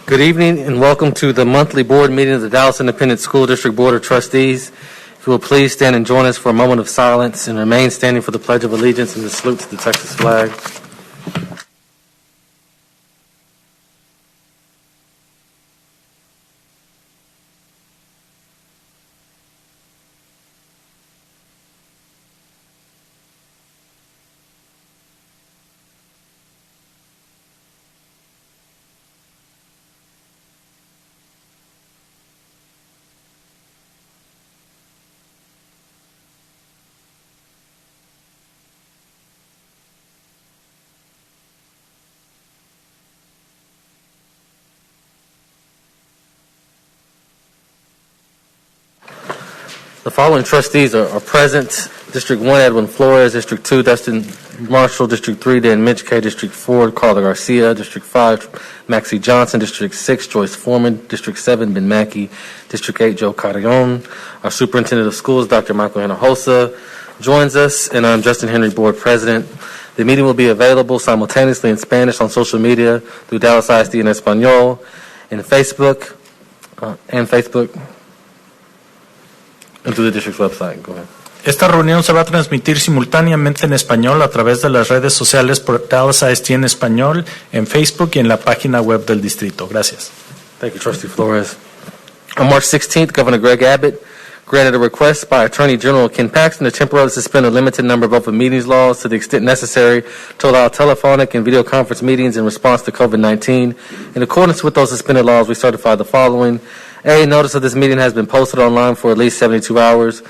Good evening and welcome to the monthly board meeting of the Dallas Independent School District Board of Trustees. If you will please stand and join us for a moment of silence and remain standing for the Pledge of Allegiance and the salute to the Texas flag. The following trustees are present. District 1, Edwin Flores. District 2, Dustin Marshall. District 3, Dan Mitch K. District 4, Carla Garcia. District 5, Maxie Johnson. District 6, Joyce Foreman. District 7, Ben Mackey. District 8, Joe Carrion. Our Superintendent of Schools, Dr. Michael Hinojosa, joins us, and I'm Justin Henry, Board President. The meeting will be available simultaneously in Spanish on social media through Dallas ISD in Espanol, and Facebook, and through the district's website. Go ahead. Esta reunión se va a transmitir simultáneamente en español a través de las redes sociales por Dallas ISD en español, en Facebook y en la página web del distrito. Gracias. Thank you, Trustee Flores. On March 16th, Governor Greg Abbott granted a request by Attorney General Ken Paxton to temporarily suspend a limited number of open meetings laws to the extent necessary to allow telephonic and video conference meetings in response to COVID-19. In accordance with those suspended laws, we certify the following. A, notice of this meeting has been posted online for at least 72 hours.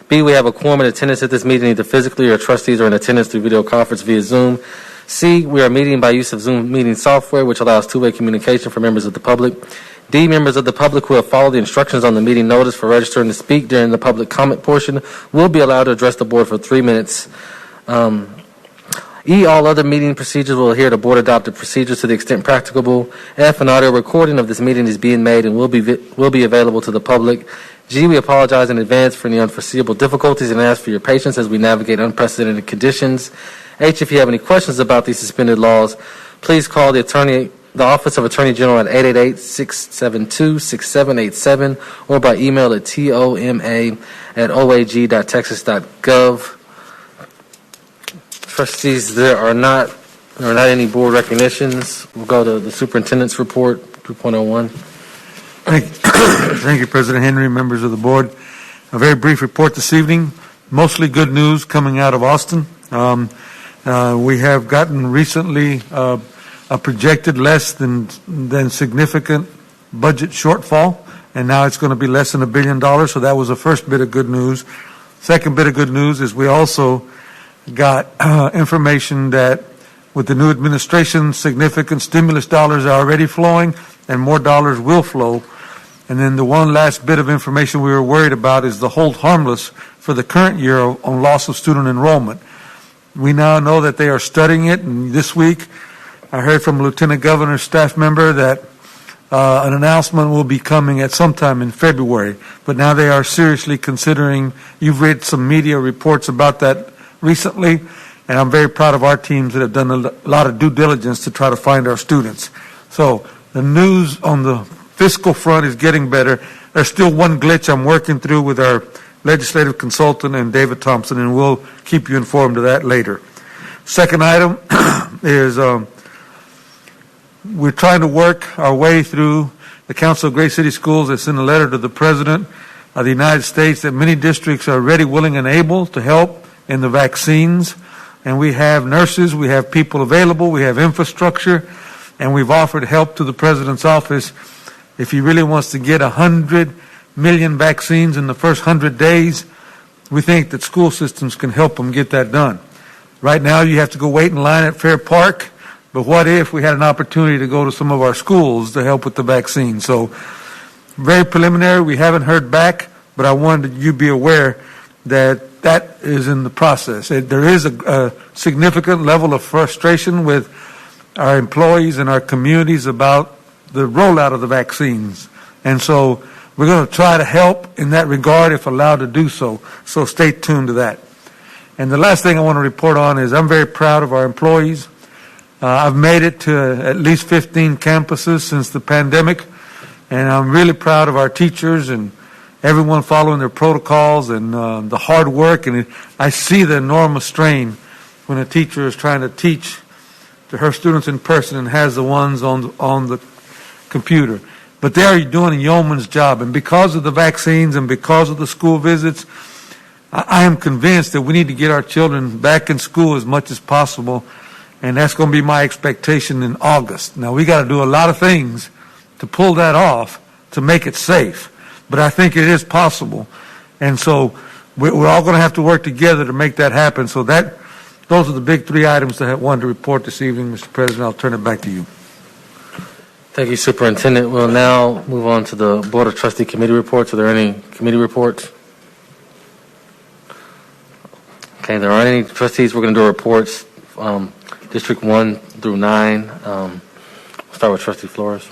B, we have a quorum in attendance at this meeting, either physically or trustees are in attendance through video conference via Zoom. C, we are meeting by use of Zoom meeting software, which allows two-way communication for members of the public. D, members of the public who have followed the instructions on the meeting notice for registering to speak during the public comment portion will be allowed to address the board for 3 minutes. E, all other meeting procedures will adhere to board-adopted procedures to the extent practicable. F, an audio recording of this meeting is being made and will be available to the public. G, we apologize in advance for any unforeseeable difficulties and ask for your patience as we navigate unprecedented conditions. H, if you have any questions about these suspended laws, please call the Office of Attorney General at 888-672-6787 or by email at toma@oag.texas.gov. Trustees, there are not any board recognitions. We'll go to the superintendent's report, 2.01. Thank you, President Henry, members of the board. A very brief report this evening. Mostly good news coming out of Austin. We have gotten recently a projected less than significant budget shortfall, and now it's going to be less than $1 billion. So that was the first bit of good news. Second bit of good news is we also got information that with the new administration, significant stimulus dollars are already flowing and more dollars will flow. And then the one last bit of information we were worried about is the hold harmless for the current year on loss of student enrollment. We now know that they are studying it, and this week I heard from Lieutenant Governor's staff member that an announcement will be coming at some time in February. But now they are seriously considering, you've read some media reports about that recently, and I'm very proud of our teams that have done a lot of due diligence to try to find our students. So the news on the fiscal front is getting better. There's still one glitch I'm working through with our legislative consultant and David Thompson, and we'll keep you informed of that later. Second item is we're trying to work our way through the Council of Great City Schools that sent a letter to the President of the United States that many districts are ready, willing, and able to help in the vaccines, and we have nurses, we have people available, we have infrastructure, and we've offered help to the President's office. If he really wants to get 100 million vaccines in the first 100 days, we think that school systems can help them get that done. Right now you have to go wait in line at Fair Park, but what if we had an opportunity to go to some of our schools to help with the vaccine? So very preliminary, we haven't heard back, but I wanted you to be aware that is in the process. There is a significant level of frustration with our employees and our communities about the rollout of the vaccines. And so we're going to try to help in that regard if allowed to do so. So stay tuned to that. And the last thing I want to report on is I'm very proud of our employees. I've made it to at least 15 campuses since the pandemic, and I'm really proud of our teachers and everyone following their protocols and the hard work. And I see the enormous strain when a teacher is trying to teach to her students in person and has the ones on the computer. But they are doing a yeoman's job, and because of the vaccines and because of the school visits, I am convinced that we need to get our children back in school as much as possible, and that's going to be my expectation in August. Now, we got to do a lot of things to pull that off to make it safe, but I think it is possible, and so we're all going to have to work together to make that happen. So those are the big three items that I wanted to report this evening, Mr. President. I'll turn it back to you. Thank you, Superintendent. We'll now move on to the Board of Trustee Committee reports. Are there any committee reports? Okay, there aren't any trustees. We're going to do reports, District 1 through 9. We'll start with Trustee Flores.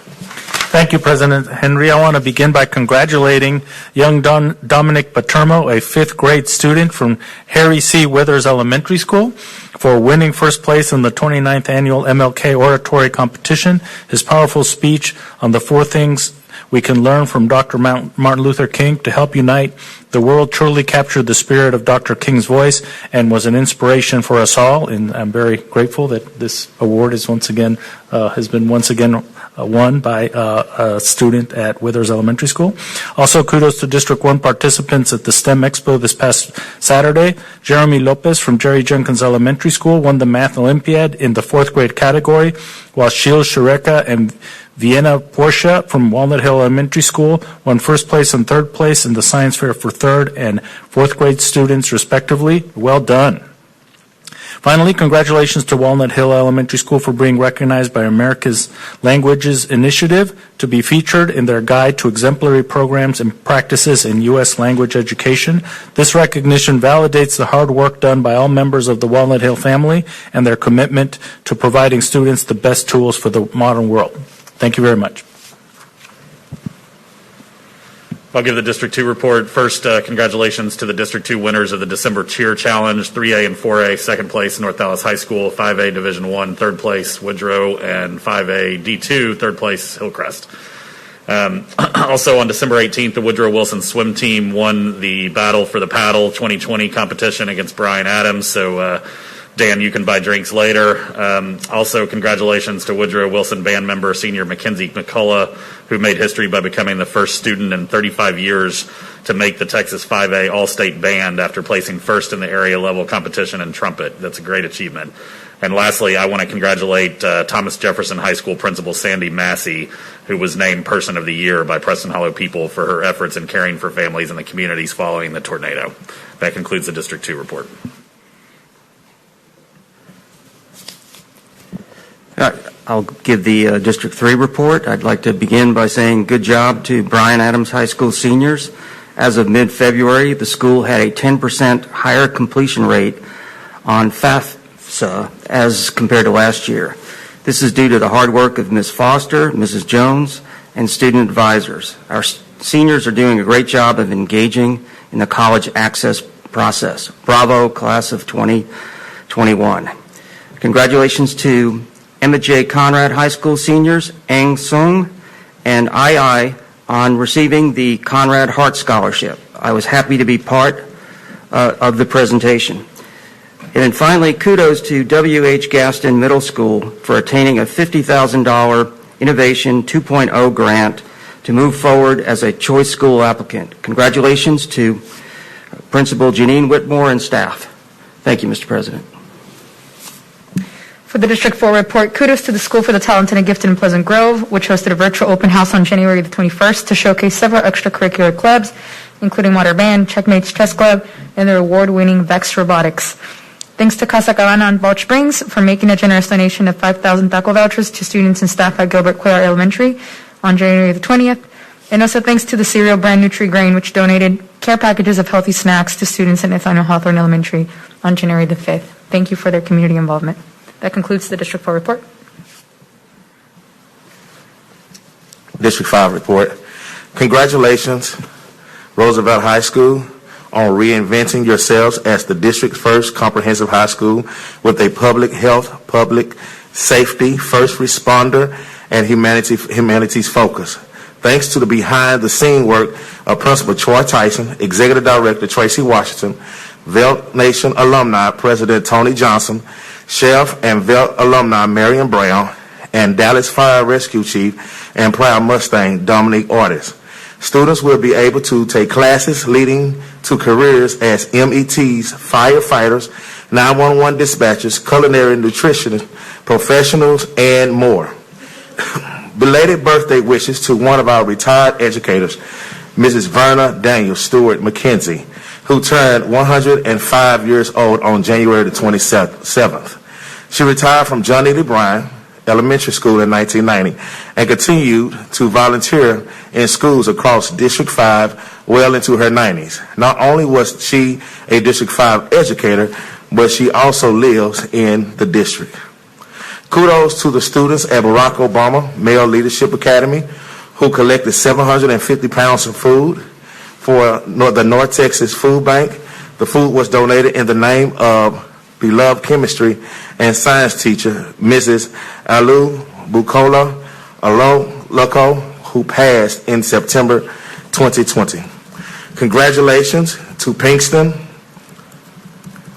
Thank you, President Henry. I want to begin by congratulating young Dominic Patermo, a fifth grade student from Harry C. Withers Elementary School, for winning first place in the 29th annual MLK Oratory Competition. His powerful speech on the 4 things we can learn from Dr. Martin Luther King to help unite the world truly captured the spirit of Dr. King's voice and was an inspiration for us all. And I'm very grateful that this award is has been once again won by a student at Withers Elementary School. Also, kudos to District 1 participants at the STEM Expo this past Saturday. Jeremy Lopez from Jerry Jenkins Elementary School won the Math Olympiad in the 4th grade category, while Shiel Shureka and Vienna Portia from Walnut Hill Elementary School won first place and third place in the science fair for 3rd and 4th grade students, respectively. Well done. Finally, congratulations to Walnut Hill Elementary School for being recognized by America's Languages Initiative to be featured in their guide to exemplary programs and practices in U.S. language education. This recognition validates the hard work done by all members of the Walnut Hill family and their commitment to providing students the best tools for the modern world. Thank you very much. I'll give the District 2 report. First, congratulations to the District 2 winners of the December Cheer Challenge, 3A and 4A, second place, North Dallas High School, 5A Division 1, third place, Woodrow, and 5A D2, third place, Hillcrest. Also on December 18th, the Woodrow Wilson swim team won the Battle for the Paddle 2020 competition against Brian Adams, so Dan, you can buy drinks later. Also, congratulations to Woodrow Wilson band member senior Mackenzie McCullough, who made history by becoming the first student in 35 years to make the Texas 5A All-State Band after placing first in the area level competition in trumpet. That's a great achievement. And lastly, I want to congratulate Thomas Jefferson High School Principal Sandy Massey, who was named Person of the Year by Preston Hollow People for her efforts in caring for families in the communities following the tornado. That concludes the District 2 report. I'll give the District 3 report. I'd like to begin by saying good job to Bryan Adams High School seniors. As of mid-February, the school had a 10% higher completion rate on FAFSA as compared to last year. This is due to the hard work of Ms. Foster, Mrs. Jones, and student advisors. Our seniors are doing a great job of engaging in the college access process. Bravo, class of 2021. Congratulations to Emma J. Conrad High School seniors, Ang Sung and Ai on receiving the Conrad Hart Scholarship. I was happy to be part of the presentation. And then finally, kudos to W.H. Gaston Middle School for attaining a $50,000 Innovation 2.0 grant to move forward as a choice school applicant. Congratulations to Principal Janine Whitmore and staff. Thank you, Mr. President. For the District 4 report, kudos to the School for the Talented and Gifted in Pleasant Grove, which hosted a virtual open house on January the 21st to showcase several extracurricular clubs, including Water Band, Checkmates Chess Club, and their award-winning Vex Robotics. Thanks to Casa Cabana on Balch Springs for making a generous donation of 5,000 taco vouchers to students and staff at Gilbert Cuellar Elementary on January the 20th. And also thanks to the cereal brand Nutri-Grain, which donated care packages of healthy snacks to students at Nathaniel Hawthorne Elementary on January the 5th. Thank you for their community involvement. That concludes the District 4 report. District 5 report. Congratulations, Roosevelt High School, on reinventing yourselves as the district's first comprehensive high school with a public health, public safety, first responder, and humanities focus. Thanks to the behind-the-scene work of Principal Troy Tyson, Executive Director Tracy Washington, Velt Nation alumni President Tony Johnson, Sheriff and Velt alumni Marion Brown, and Dallas Fire Rescue Chief and Proud Mustang Dominique Ortiz. Students will be able to take classes leading to careers as METs, firefighters, 911 dispatchers, culinary nutritionists, professionals, and more. Belated birthday wishes to one of our retired educators, Mrs. Verna Daniel Stewart McKenzie, who turned 105 years old on January the 27th. She retired from John E. Bryan Elementary School in 1990 and continued to volunteer in schools across District 5 well into her 90s. Not only was she a District 5 educator, but she also lives in the district. Kudos to the students at Barack Obama Male Leadership Academy who collected 750 pounds of food for the North Texas Food Bank. The food was donated in the name of beloved chemistry and science teacher, Mrs. Alu Bukola Aloloko, who passed in September 2020. Congratulations to Pinkston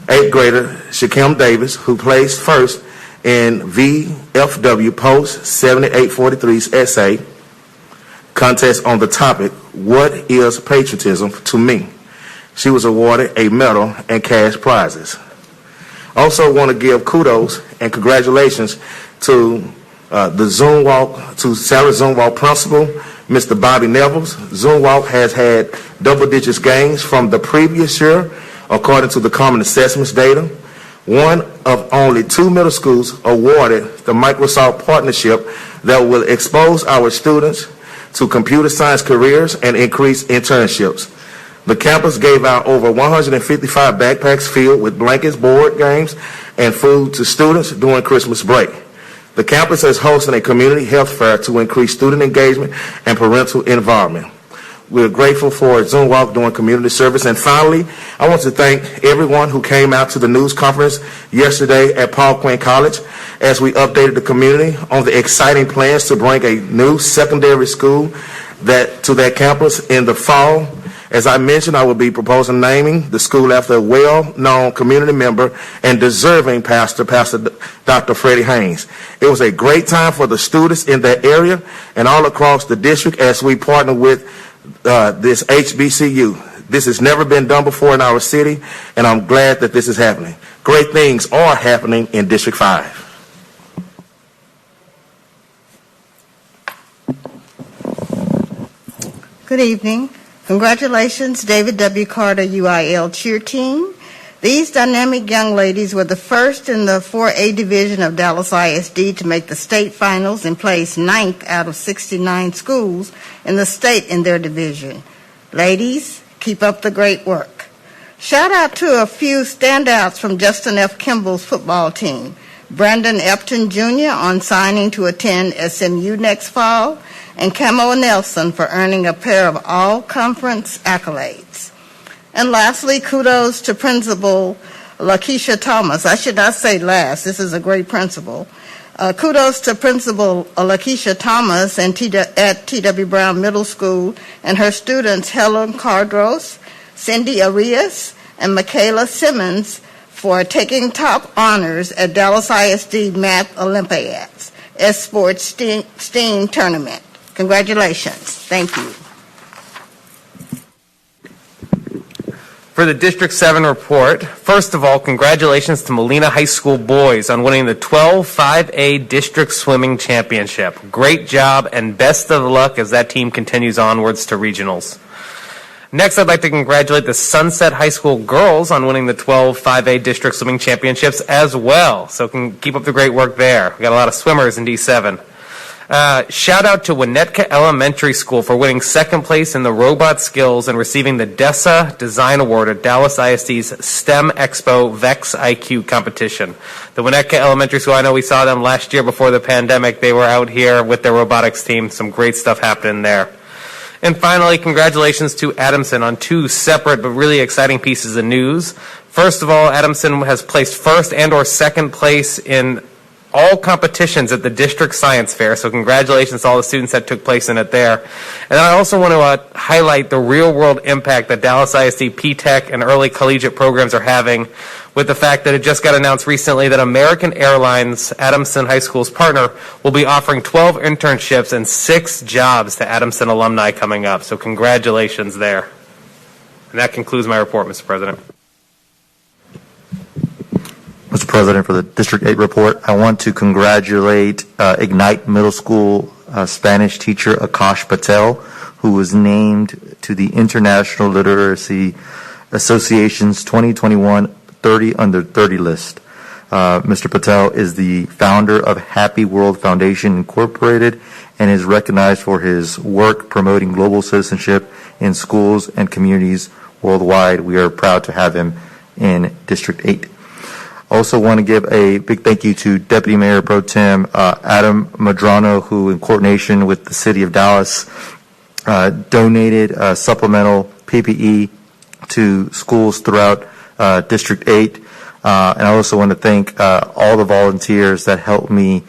8th grader Shaquem Davis, who placed first in VFW Post 7843's essay contest on the topic, What is Patriotism to Me? She was awarded a medal and cash prizes. Also want to give kudos and congratulations to the Zoom Walk, to Sarah Zoom Walk principal, Mr. Bobby Nevels. Zoom Walk has had double-digit gains from the previous year, according to the Common Assessments data. One of only 2 middle schools awarded the Microsoft partnership that will expose our students to computer science careers and increase internships. The campus gave out over 155 backpacks filled with blankets, board games, and food to students during Christmas break. The campus is hosting a community health fair to increase student engagement and parental involvement. We're grateful for Zoom Walk doing community service. And finally, I want to thank everyone who came out to the news conference yesterday at Paul Quinn College as we updated the community on the exciting plans to bring a new secondary school to that campus in the fall. As I mentioned, I will be proposing naming the school after a well-known community member and deserving pastor, Dr. Freddie Haynes. It was a great time for the students in that area and all across the district as we partner with this HBCU. This has never been done before in our city, and I'm glad that this is happening. Great things are happening in District 5. Good evening. Congratulations, David W. Carter UIL cheer team. These dynamic young ladies were the first in the 4A division of Dallas ISD to make the state finals and placed 9th out of 69 schools in the state in their division. Ladies, keep up the great work. Shout out to a few standouts from Justin F. Kimball's football team. Brandon Epton Jr. on signing to attend SMU next fall, and Camo Nelson for earning a pair of all-conference accolades. And lastly, kudos to Principal Lakeisha Thomas. I should not say last. This is a great principal. Kudos to Principal Lakeisha Thomas at T.W. Brown Middle School and her students Helen Cardros, Cindy Arias, and Michaela Simmons for taking top honors at Dallas ISD Math Olympiads, S-Sports STEAM Tournament. Congratulations. Thank you. For the District 7 report, first of all, congratulations to Molina High School boys on winning the 12-5A District Swimming Championship. Great job and best of luck as that team continues onwards to regionals. Next, I'd like to congratulate the Sunset High School girls on winning the 12-5A District Swimming Championships as well. So keep up the great work there. We got a lot of swimmers in D7. Shout out to Winnetka Elementary School for winning second place in the robot skills and receiving the DESA Design Award at Dallas ISD's STEM Expo VEX IQ competition. The Winnetka Elementary School, I know we saw them last year before the pandemic. They were out here with their robotics team. Some great stuff happening there. And finally, congratulations to Adamson on 2 separate but really exciting pieces of news. First of all, Adamson has placed first and or second place in all competitions at the district science fair. So congratulations to all the students that took place in it there. And then I also want to highlight the real-world impact that Dallas ISD P-TECH and early collegiate programs are having with the fact that it just got announced recently that American Airlines, Adamson High School's partner, will be offering 12 internships and 6 jobs to Adamson alumni coming up. So congratulations there. And that concludes my report, Mr. President. Mr. President, for the District 8 report, I want to congratulate Ignite Middle School Spanish teacher Akash Patel, who was named to the International Literacy Association's 2021 30 Under 30 list. Mr. Patel is the founder of Happy World Foundation Incorporated and is recognized for his work promoting global citizenship in schools and communities worldwide. We are proud to have him in District 8. Also want to give a big thank you to Deputy Mayor Pro Tem Adam Madrano, who in coordination with the City of Dallas donated supplemental PPE to schools throughout District 8. And I also want to thank all the volunteers that helped me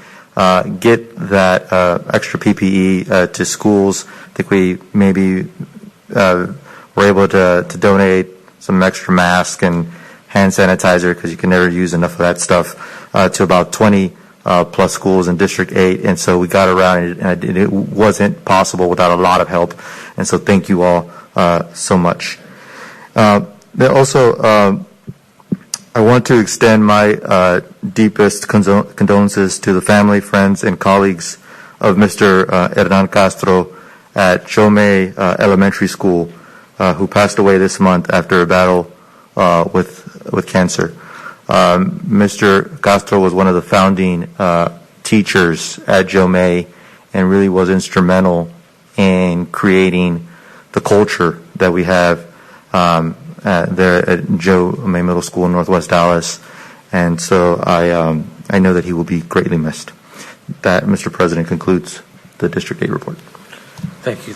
get that extra PPE to schools. I think we maybe were able to donate some extra masks and hand sanitizer, because you can never use enough of that stuff, to about 20 plus schools in District 8. And so we got around it, and it wasn't possible without a lot of help. And so thank you all so much. Also, I want to extend my deepest condolences to the family, friends, and colleagues of Mr. Hernan Castro at Chome Elementary School, who passed away this month after a battle with cancer. Mr. Castro was one of the founding teachers at Chome and really was instrumental in creating the culture that we have there at Chome Middle School in Northwest Dallas. And so I know that he will be greatly missed. That, Mr. President, concludes the District 8 report. Thank you.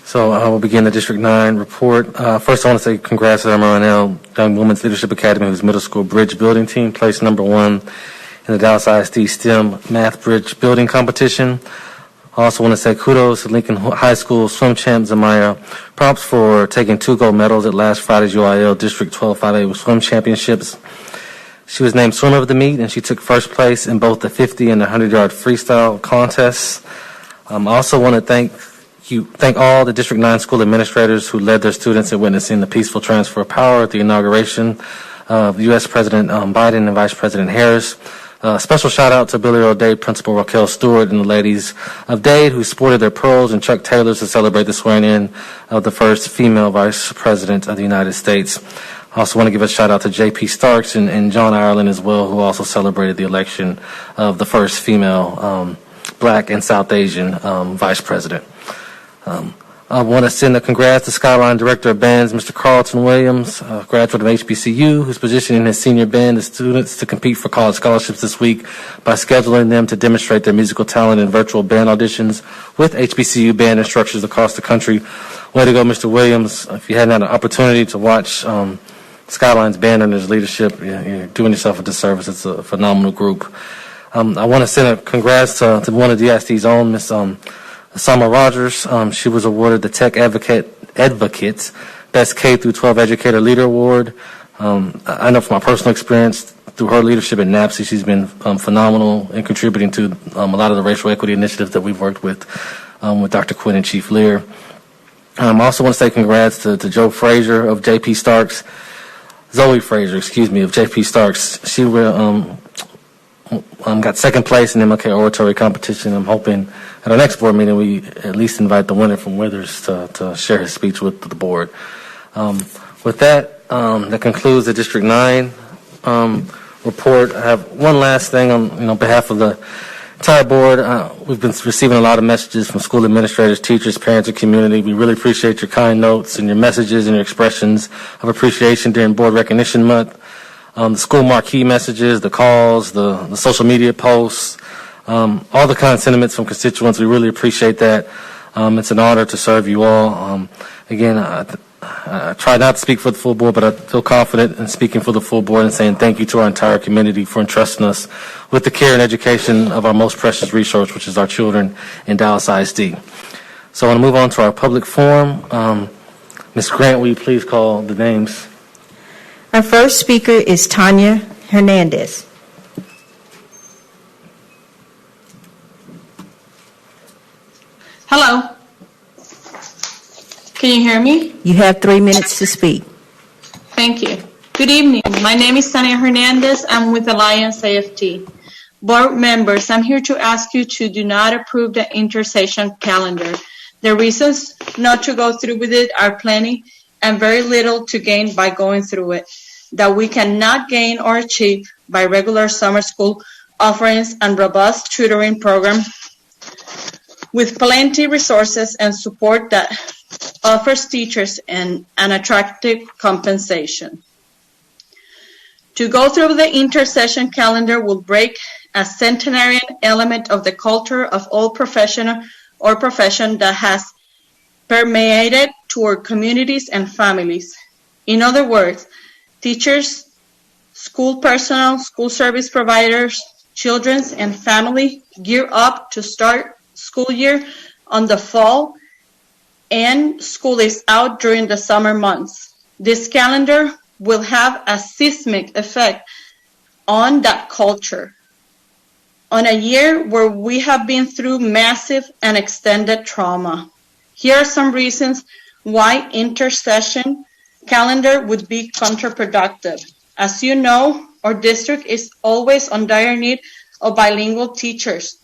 So I will begin the District 9 report. First, I want to say congrats to Maranel Young Women's Leadership Academy, whose middle school bridge building team placed #1 in the Dallas ISD STEM Math Bridge Building Competition. I also want to say kudos to Lincoln High School swim champ Zamaya Props for taking 2 gold medals at last Friday's UIL District 12 5A Swim Championships. She was named swimmer of the meet, and she took first place in both the 50 and the 100-yard freestyle contests. I also want to thank all the District 9 school administrators who led their students in witnessing the peaceful transfer of power at the inauguration of U.S. President Biden and Vice President Harris. Special shout out to Billy Earl Dade, Principal Raquel Stewart, and the ladies of Dade who sported their pearls and Chuck Taylors to celebrate the swearing in of the first female Vice President of the United States. I also want to give a shout out to J.P. Starks and John Ireland as well, who also celebrated the election of the first female Black and South Asian Vice President. I want to send a congrats to Skyline Director of Bands, Mr. Carlton Williams, a graduate of HBCU, who's positioning his senior band the students to compete for college scholarships this week by scheduling them to demonstrate their musical talent in virtual band auditions with HBCU band instructors across the country. Way to go, Mr. Williams. If you hadn't had an opportunity to watch Skyline's band under his leadership, you're doing yourself a disservice. It's a phenomenal group. I want to send a congrats to one of DISD's own, Miss Summer Rogers. She was awarded the Tech Advocates Best K through 12 Educator Leader Award. I know from my personal experience through her leadership at NAPSI, she's been phenomenal in contributing to a lot of the racial equity initiatives that we've worked with Dr. Quinn and Chief Lear. I also want to say congrats to Joe Frazier of JP Starks, Zoe Frazier, of JP Starks. She got second place in MLK oratory competition. I'm hoping at our next board meeting we at least invite the winner from Withers to share his speech with the board. With that, that concludes the District 9 report. I have one last thing on behalf of the entire board. We've been receiving a lot of messages from school administrators, teachers, parents, and community. We really appreciate your kind notes and your messages and your expressions of appreciation during Board Recognition Month. The school marquee messages, the calls, the social media posts, all the kind of sentiments from constituents. We really appreciate that. It's an honor to serve you all. Again, I try not to speak for the full board, but I feel confident in speaking for the full board and saying thank you to our entire community for entrusting us with the care and education of our most precious resource, which is our children in Dallas ISD. So I want to move on to our public forum. Ms. Grant, will you please call the names? Our first speaker is Tanya Hernandez. Hello. Can you hear me? You have 3 minutes to speak. Thank you. Good evening. My name is Tania Hernandez. I'm with Alliance AFT. Board members, I'm here to ask you to do not approve the intersession calendar. The reasons not to go through with it are plenty and very little to gain by going through it, that we cannot gain or achieve by regular summer school offerings and robust tutoring program with plenty resources and support that offers teachers an attractive compensation. To go through the intersession calendar will break a centenarian element of the culture of all profession that has permeated toward communities and families. In other words, teachers, school personnel, school service providers, children, and family gear up to start school year on the fall, and school is out during the summer months. This calendar will have a seismic effect on that culture. On a year where we have been through massive and extended trauma. Here are some reasons why intersession calendar would be counterproductive. As you know, our district is always on dire need of bilingual teachers,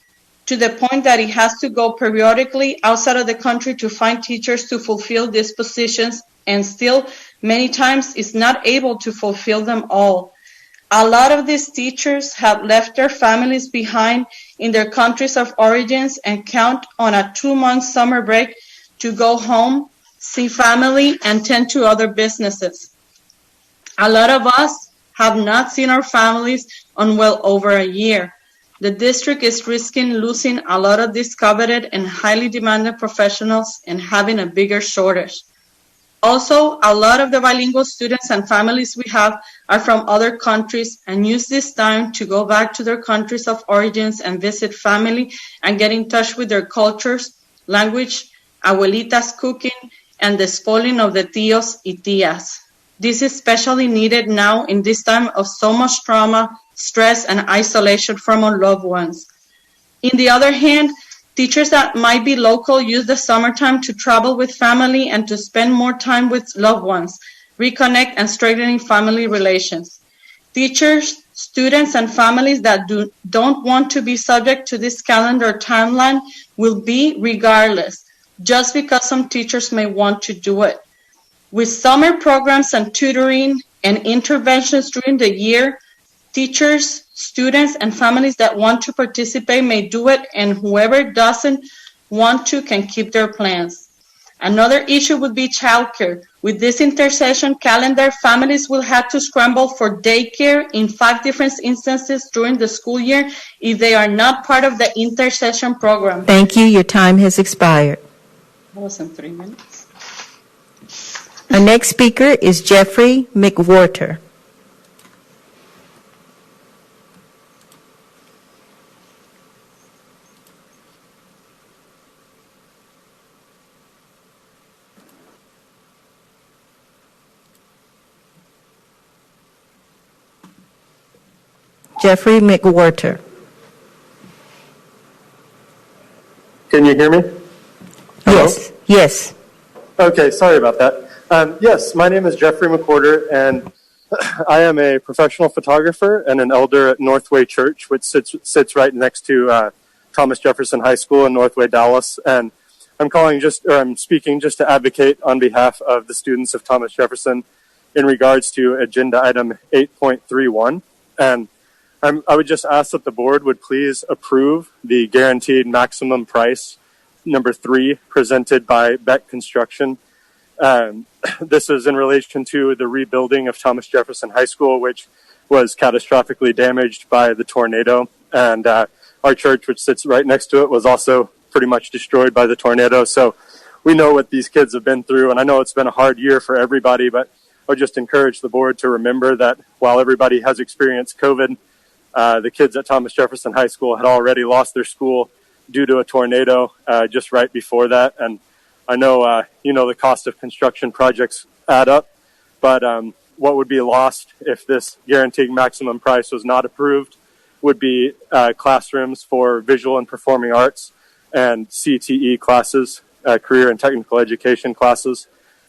to the point that it has to go periodically outside of the country to find teachers to fulfill these positions, and still many times is not able to fulfill them all. A lot of these teachers have left their families behind in their countries of origins and count on a 2-month summer break to go home, see family, and tend to other businesses. A lot of us have not seen our families on well over a year. The district is risking losing a lot of these coveted and highly demanded professionals and having a bigger shortage. Also, a lot of the bilingual students and families we have are from other countries and use this time to go back to their countries of origins and visit family and get in touch with their cultures, language, abuelitas cooking, and the spoiling of the tíos y tías. This is especially needed now in this time of so much trauma, stress, and isolation from our loved ones. On the other hand, teachers that might be local use the summertime to travel with family and to spend more time with loved ones, reconnect and strengthening family relations. Teachers, students, and families that don't want to be subject to this calendar timeline will be regardless, just because some teachers may want to do it. With summer programs and tutoring and interventions during the year, teachers, students, and families that want to participate may do it, and whoever doesn't want to can keep their plans. Another issue would be childcare. With this intersession calendar, families will have to scramble for daycare in 5 different instances during the school year if they are not part of the intersession program. Thank you. Your time has expired. That was in 3 minutes. Our next speaker is Jeffrey McWhorter. Jeffrey McWhorter. Can you hear me? Hello? Yes. Yes. Okay, sorry about that. Yes, my name is Jeffrey McWhorter, and I am a professional photographer and an elder at Northway Church, which sits right next to Thomas Jefferson High School in Northway, Dallas. And I'm speaking just to advocate on behalf of the students of Thomas Jefferson in regards to agenda item 8.31. And I would just ask that the board would please approve the guaranteed maximum price number 3 presented by Beck Construction. This is in relation to the rebuilding of Thomas Jefferson High School, which was catastrophically damaged by the tornado. And our church, which sits right next to it, was also pretty much destroyed by the tornado. So we know what these kids have been through, and I know it's been a hard year for everybody, but I would just encourage the board to remember that while everybody has experienced COVID, the kids at Thomas Jefferson High School had already lost their school due to a tornado just right before that. And I know, the cost of construction projects add up, but what would be lost if this guaranteed maximum price was not approved would be classrooms for visual and performing arts and CTE classes, career and technical education classes.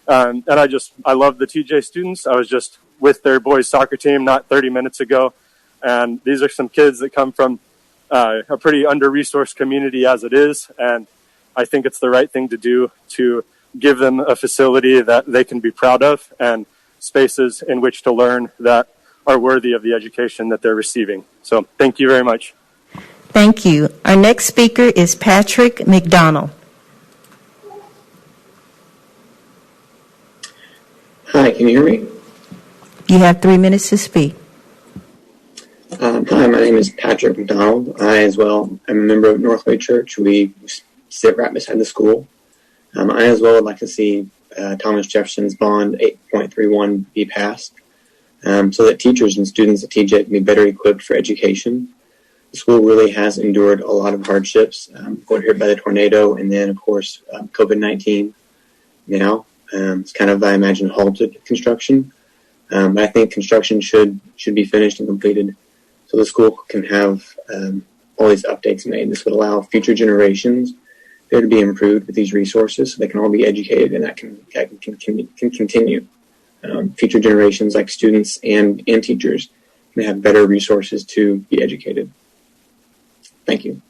And I love the TJ students. I was just with their boys soccer team not 30 minutes ago. And these are some kids that come from a pretty under-resourced community as it is. And I think it's the right thing to do to give them a facility that they can be proud of and spaces in which to learn that are worthy of the education that they're receiving. So thank you very much. Thank you. Our next speaker is Patrick McDonald. Hi, can you hear me? You have 3 minutes to speak. Hi, my name is Patrick McDonald. I, as well, am a member of Northway Church. We sit right beside the school. I, as well, would like to see Thomas Jefferson's Bond 8.31 be passed so that teachers and students at TJ can be better equipped for education. The school really has endured a lot of hardships, got hit by the tornado, and then, of course, COVID-19 now. It's kind of, I imagine, halted construction. But I think construction should be finished and completed so the school can have all these updates made. This would allow future generations there to be improved with these resources so they can all be educated, and that can continue. Future generations, like students and teachers, can have better resources to be educated. Thank you.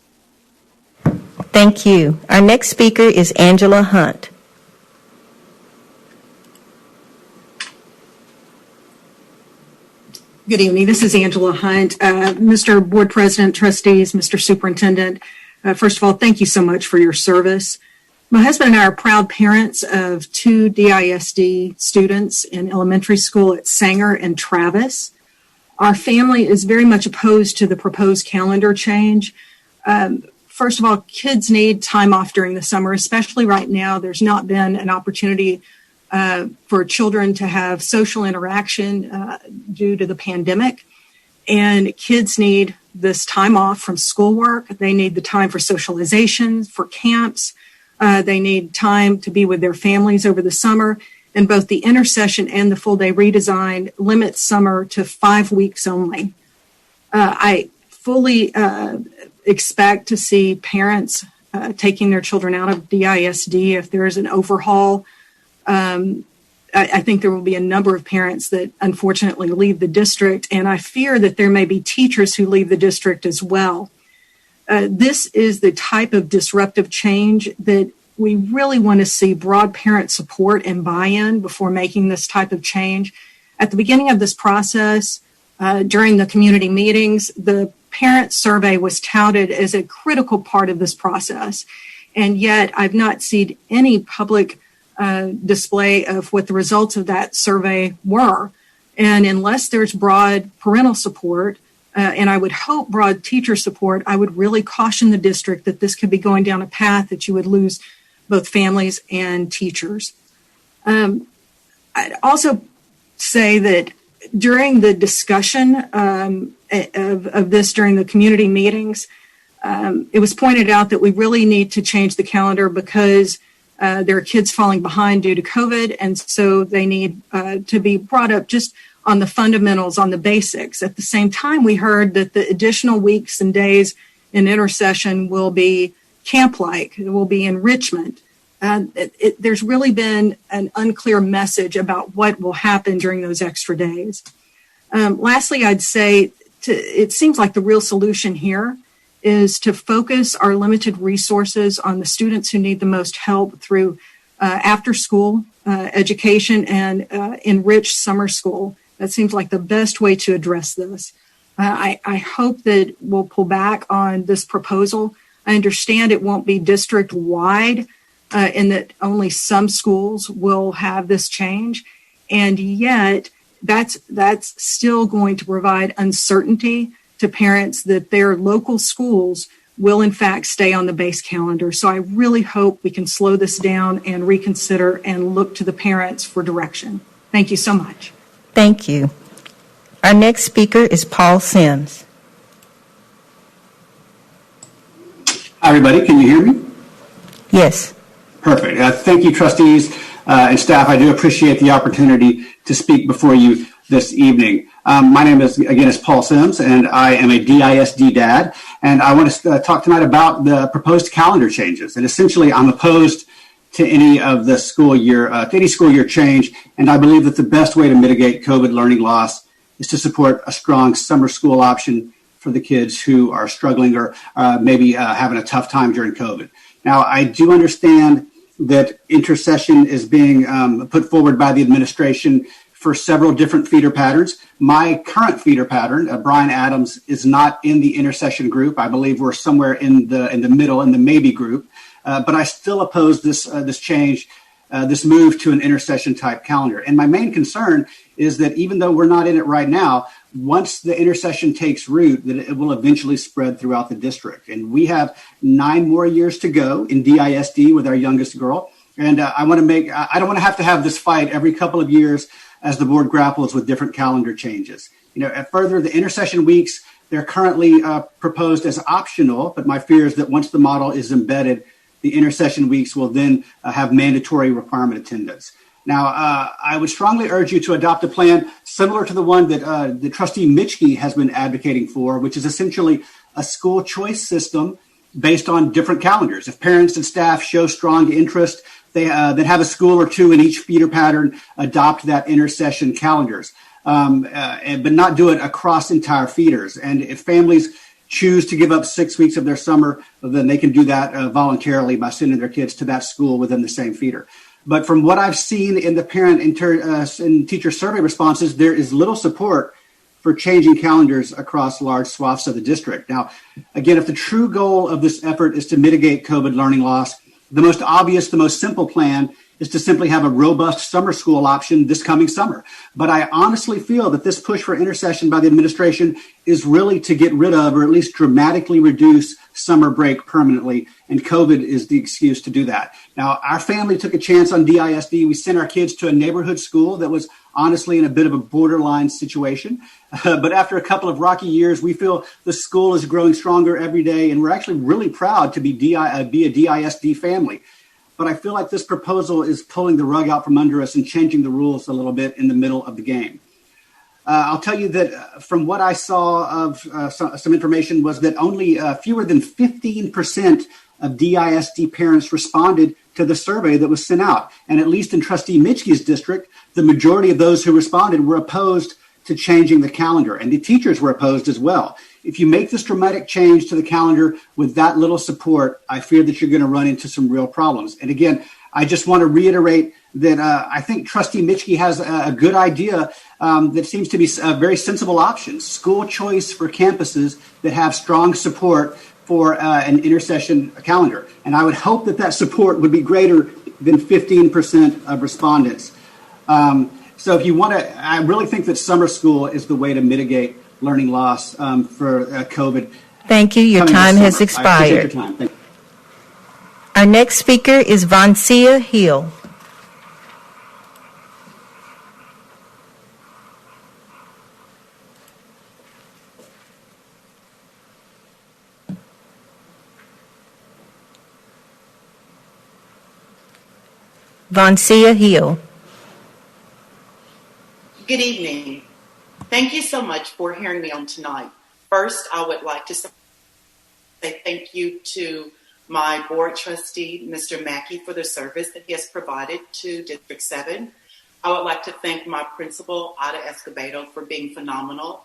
Thank you. Our next speaker is Angela Hunt. Good evening. This is Angela Hunt. Mr. Board President, trustees, Mr. Superintendent, first of all, thank you so much for your service. My husband and I are proud parents of 2 DISD students in elementary school at Sanger and Travis. Our family is very much opposed to the proposed calendar change. First of all, kids need time off during the summer, especially right now. There's not been an opportunity for children to have social interaction due to the pandemic. And kids need this time off from schoolwork. They need the time for socialization, for camps. They need time to be with their families over the summer. And both the intersession and the full day redesign limit summer to 5 weeks only. I fully expect to see parents taking their children out of DISD if there is an overhaul. I think there will be a number of parents that unfortunately leave the district, and I fear that there may be teachers who leave the district as well. This is the type of disruptive change that we really want to see broad parent support and buy-in before making this type of change. At the beginning of this process, during the community meetings, the parent survey was touted as a critical part of this process, and yet I've not seen any public display of what the results of that survey were. And unless there's broad parental support, and I would hope broad teacher support, I would really caution the district that this could be going down a path that you would lose both families and teachers. I'd also say that during the discussion of this during the community meetings, it was pointed out that we really need to change the calendar because there are kids falling behind due to COVID, and so they need to be brought up just on the fundamentals, on the basics. At the same time, we heard that the additional weeks and days in intersession will be camp-like, it will be enrichment. There's really been an unclear message about what will happen during those extra days. Lastly, I'd say it seems like the real solution here is to focus our limited resources on the students who need the most help through after-school education and enriched summer school. That seems like the best way to address this. I hope that we'll pull back on this proposal. I understand it won't be district-wide and that only some schools will have this change, and yet that's still going to provide uncertainty to parents that their local schools will in fact stay on the base calendar. So I really hope we can slow this down and reconsider and look to the parents for direction. Thank you so much. Thank you. Our next speaker is Paul Sims. Hi, everybody. Can you hear me? Yes. Perfect. Thank you, trustees and staff. I do appreciate the opportunity to speak before you this evening. My name is Paul Sims, and I am a DISD dad. And I want to talk tonight about the proposed calendar changes. And essentially, I'm opposed to any of the school year, change. And I believe that the best way to mitigate COVID learning loss is to support a strong summer school option for the kids who are struggling or maybe having a tough time during COVID. Now, I do understand that intercession is being put forward by the administration for several different feeder patterns. My current feeder pattern, Brian Adams, is not in the intercession group. I believe we're somewhere in the middle, in the maybe group. But I still oppose this change, this move to an intercession type calendar. And my main concern is that even though we're not in it right now, once the intercession takes root, that it will eventually spread throughout the district. And we have 9 more years to go in DISD with our youngest girl. And I don't want to have this fight every couple of years as the board grapples with different calendar changes. Further, the intercession weeks, they're currently proposed as optional, but my fear is that once the model is embedded, the intercession weeks will then have mandatory requirement attendance. Now, I would strongly urge you to adopt a plan similar to the one that the trustee Mitschke has been advocating for, which is essentially a school choice system based on different calendars. If parents and staff show strong interest, they that have a school or two in each feeder pattern adopt that intercession calendars, but not do it across entire feeders. And if families choose to give up 6 weeks of their summer, then they can do that voluntarily by sending their kids to that school within the same feeder. But from what I've seen in the parent and teacher survey responses, there is little support for changing calendars across large swaths of the district. Now, again, if the true goal of this effort is to mitigate COVID learning loss, the most obvious, the most simple plan is to simply have a robust summer school option this coming summer. But I honestly feel that this push for intercession by the administration is really to get rid of, or at least dramatically reduce, summer break permanently, and COVID is the excuse to do that. Now, our family took a chance on DISD. We sent our kids to a neighborhood school that was honestly in a bit of a borderline situation. But after a couple of rocky years, we feel the school is growing stronger every day, and we're actually really proud to be a DISD family. But I feel like this proposal is pulling the rug out from under us and changing the rules a little bit in the middle of the game. I'll tell you that from what I saw of some information was that only fewer than 15% of DISD parents responded to the survey that was sent out. And at least in Trustee Mitschke's district, the majority of those who responded were opposed to changing the calendar, and the teachers were opposed as well. If you make this dramatic change to the calendar with that little support, I fear that you're going to run into some real problems. And again, I just want to reiterate that I think Trustee Mitschke has a good idea that seems to be a very sensible option: school choice for campuses that have strong support for an intercession calendar. And I would hope that that support would be greater than 15% of respondents. So if you want to, I really think that summer school is the way to mitigate learning loss for COVID. Thank you. Your time has expired. I appreciate your time. Thank you. Our next speaker is Vancia Hill. Vancia Hill. Good evening. Thank you so much for hearing me on tonight. First, I would like to say thank you to my board trustee, Mr. Mackey, for the service that he has provided to District 7. I would like to thank my principal, Ada Escobedo, for being phenomenal.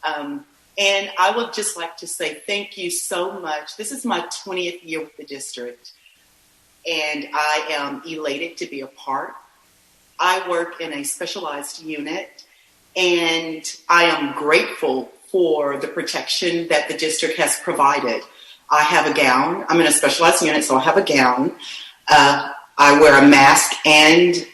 And I would just like to say thank you so much. This is my 20th year with the district, and I am elated to be a part. I work in a specialized unit, and I am grateful for the protection that the district has provided. I have a gown. I'm in a specialized unit, so I have a gown. I wear a mask and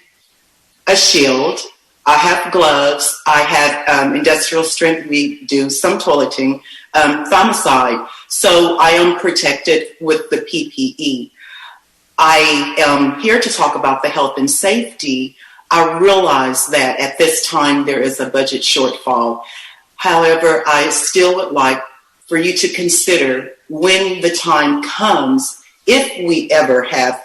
a shield. I have gloves. I have industrial strength. We do some toileting, thumicide. So I am protected with the PPE. I am here to talk about the health and safety. I realize that at this time there is a budget shortfall. However, I still would like for you to consider when the time comes, if we ever have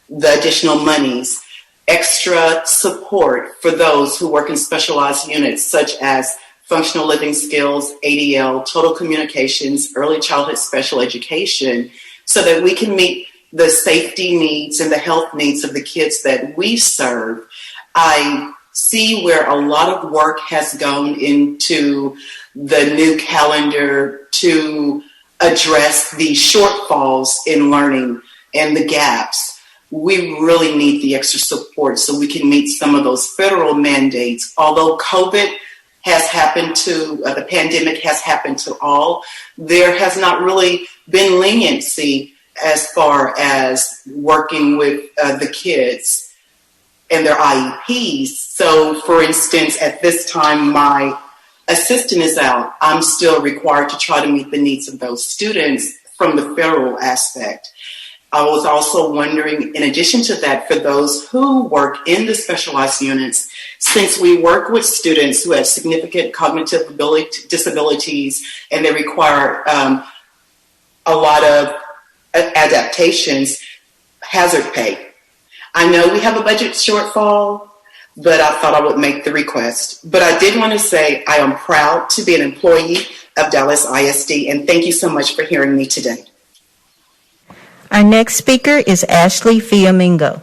the additional monies, extra support for those who work in specialized units such as functional living skills, ADL, total communications, early childhood special education, so that we can meet the safety needs and the health needs of the kids that we serve. I see where a lot of work has gone into the new calendar to address the shortfalls in learning and the gaps. We really need the extra support so we can meet some of those federal mandates. Although COVID has happened to, the pandemic has happened to all, there has not really been leniency as far as working with the kids and their IEPs. So, for instance, at this time, my assistant is out. I'm still required to try to meet the needs of those students from the federal aspect. I was also wondering, in addition to that, for those who work in the specialized units, since we work with students who have significant cognitive disabilities and they require a lot of adaptations, hazard pay. I know we have a budget shortfall, but I thought I would make the request. But I did want to say I am proud to be an employee of Dallas ISD, and thank you so much for hearing me today. Our next speaker is Ashley Fiamingo.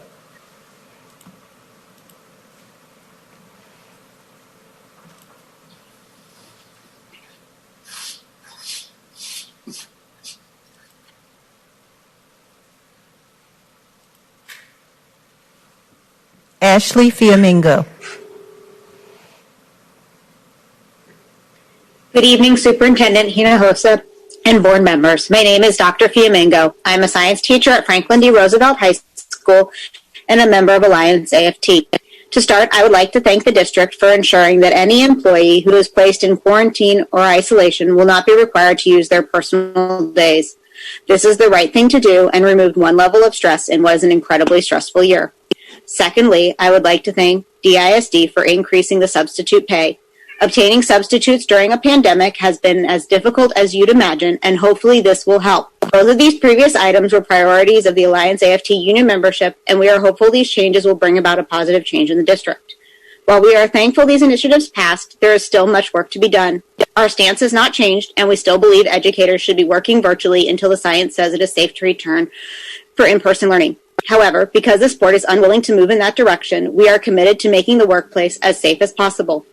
Ashley Fiamingo. Good evening, Superintendent Hinojosa and board members. My name is Dr. Fiamingo. I'm a science teacher at Franklin D. Roosevelt High School and a member of Alliance AFT. To start, I would like to thank the district for ensuring that any employee who is placed in quarantine or isolation will not be required to use their personal days. This is the right thing to do and removed one level of stress in what is an incredibly stressful year. Secondly, I would like to thank DISD for increasing the substitute pay. Obtaining substitutes during a pandemic has been as difficult as you'd imagine, and hopefully this will help. Both of these previous items were priorities of the Alliance AFT union membership, and we are hopeful these changes will bring about a positive change in the district. While we are thankful these initiatives passed, there is still much work to be done. Our stance has not changed, and we still believe educators should be working virtually until the science says it is safe to return for in-person learning. However, because this board is unwilling to move in that direction, we are committed to making the workplace as safe as possible.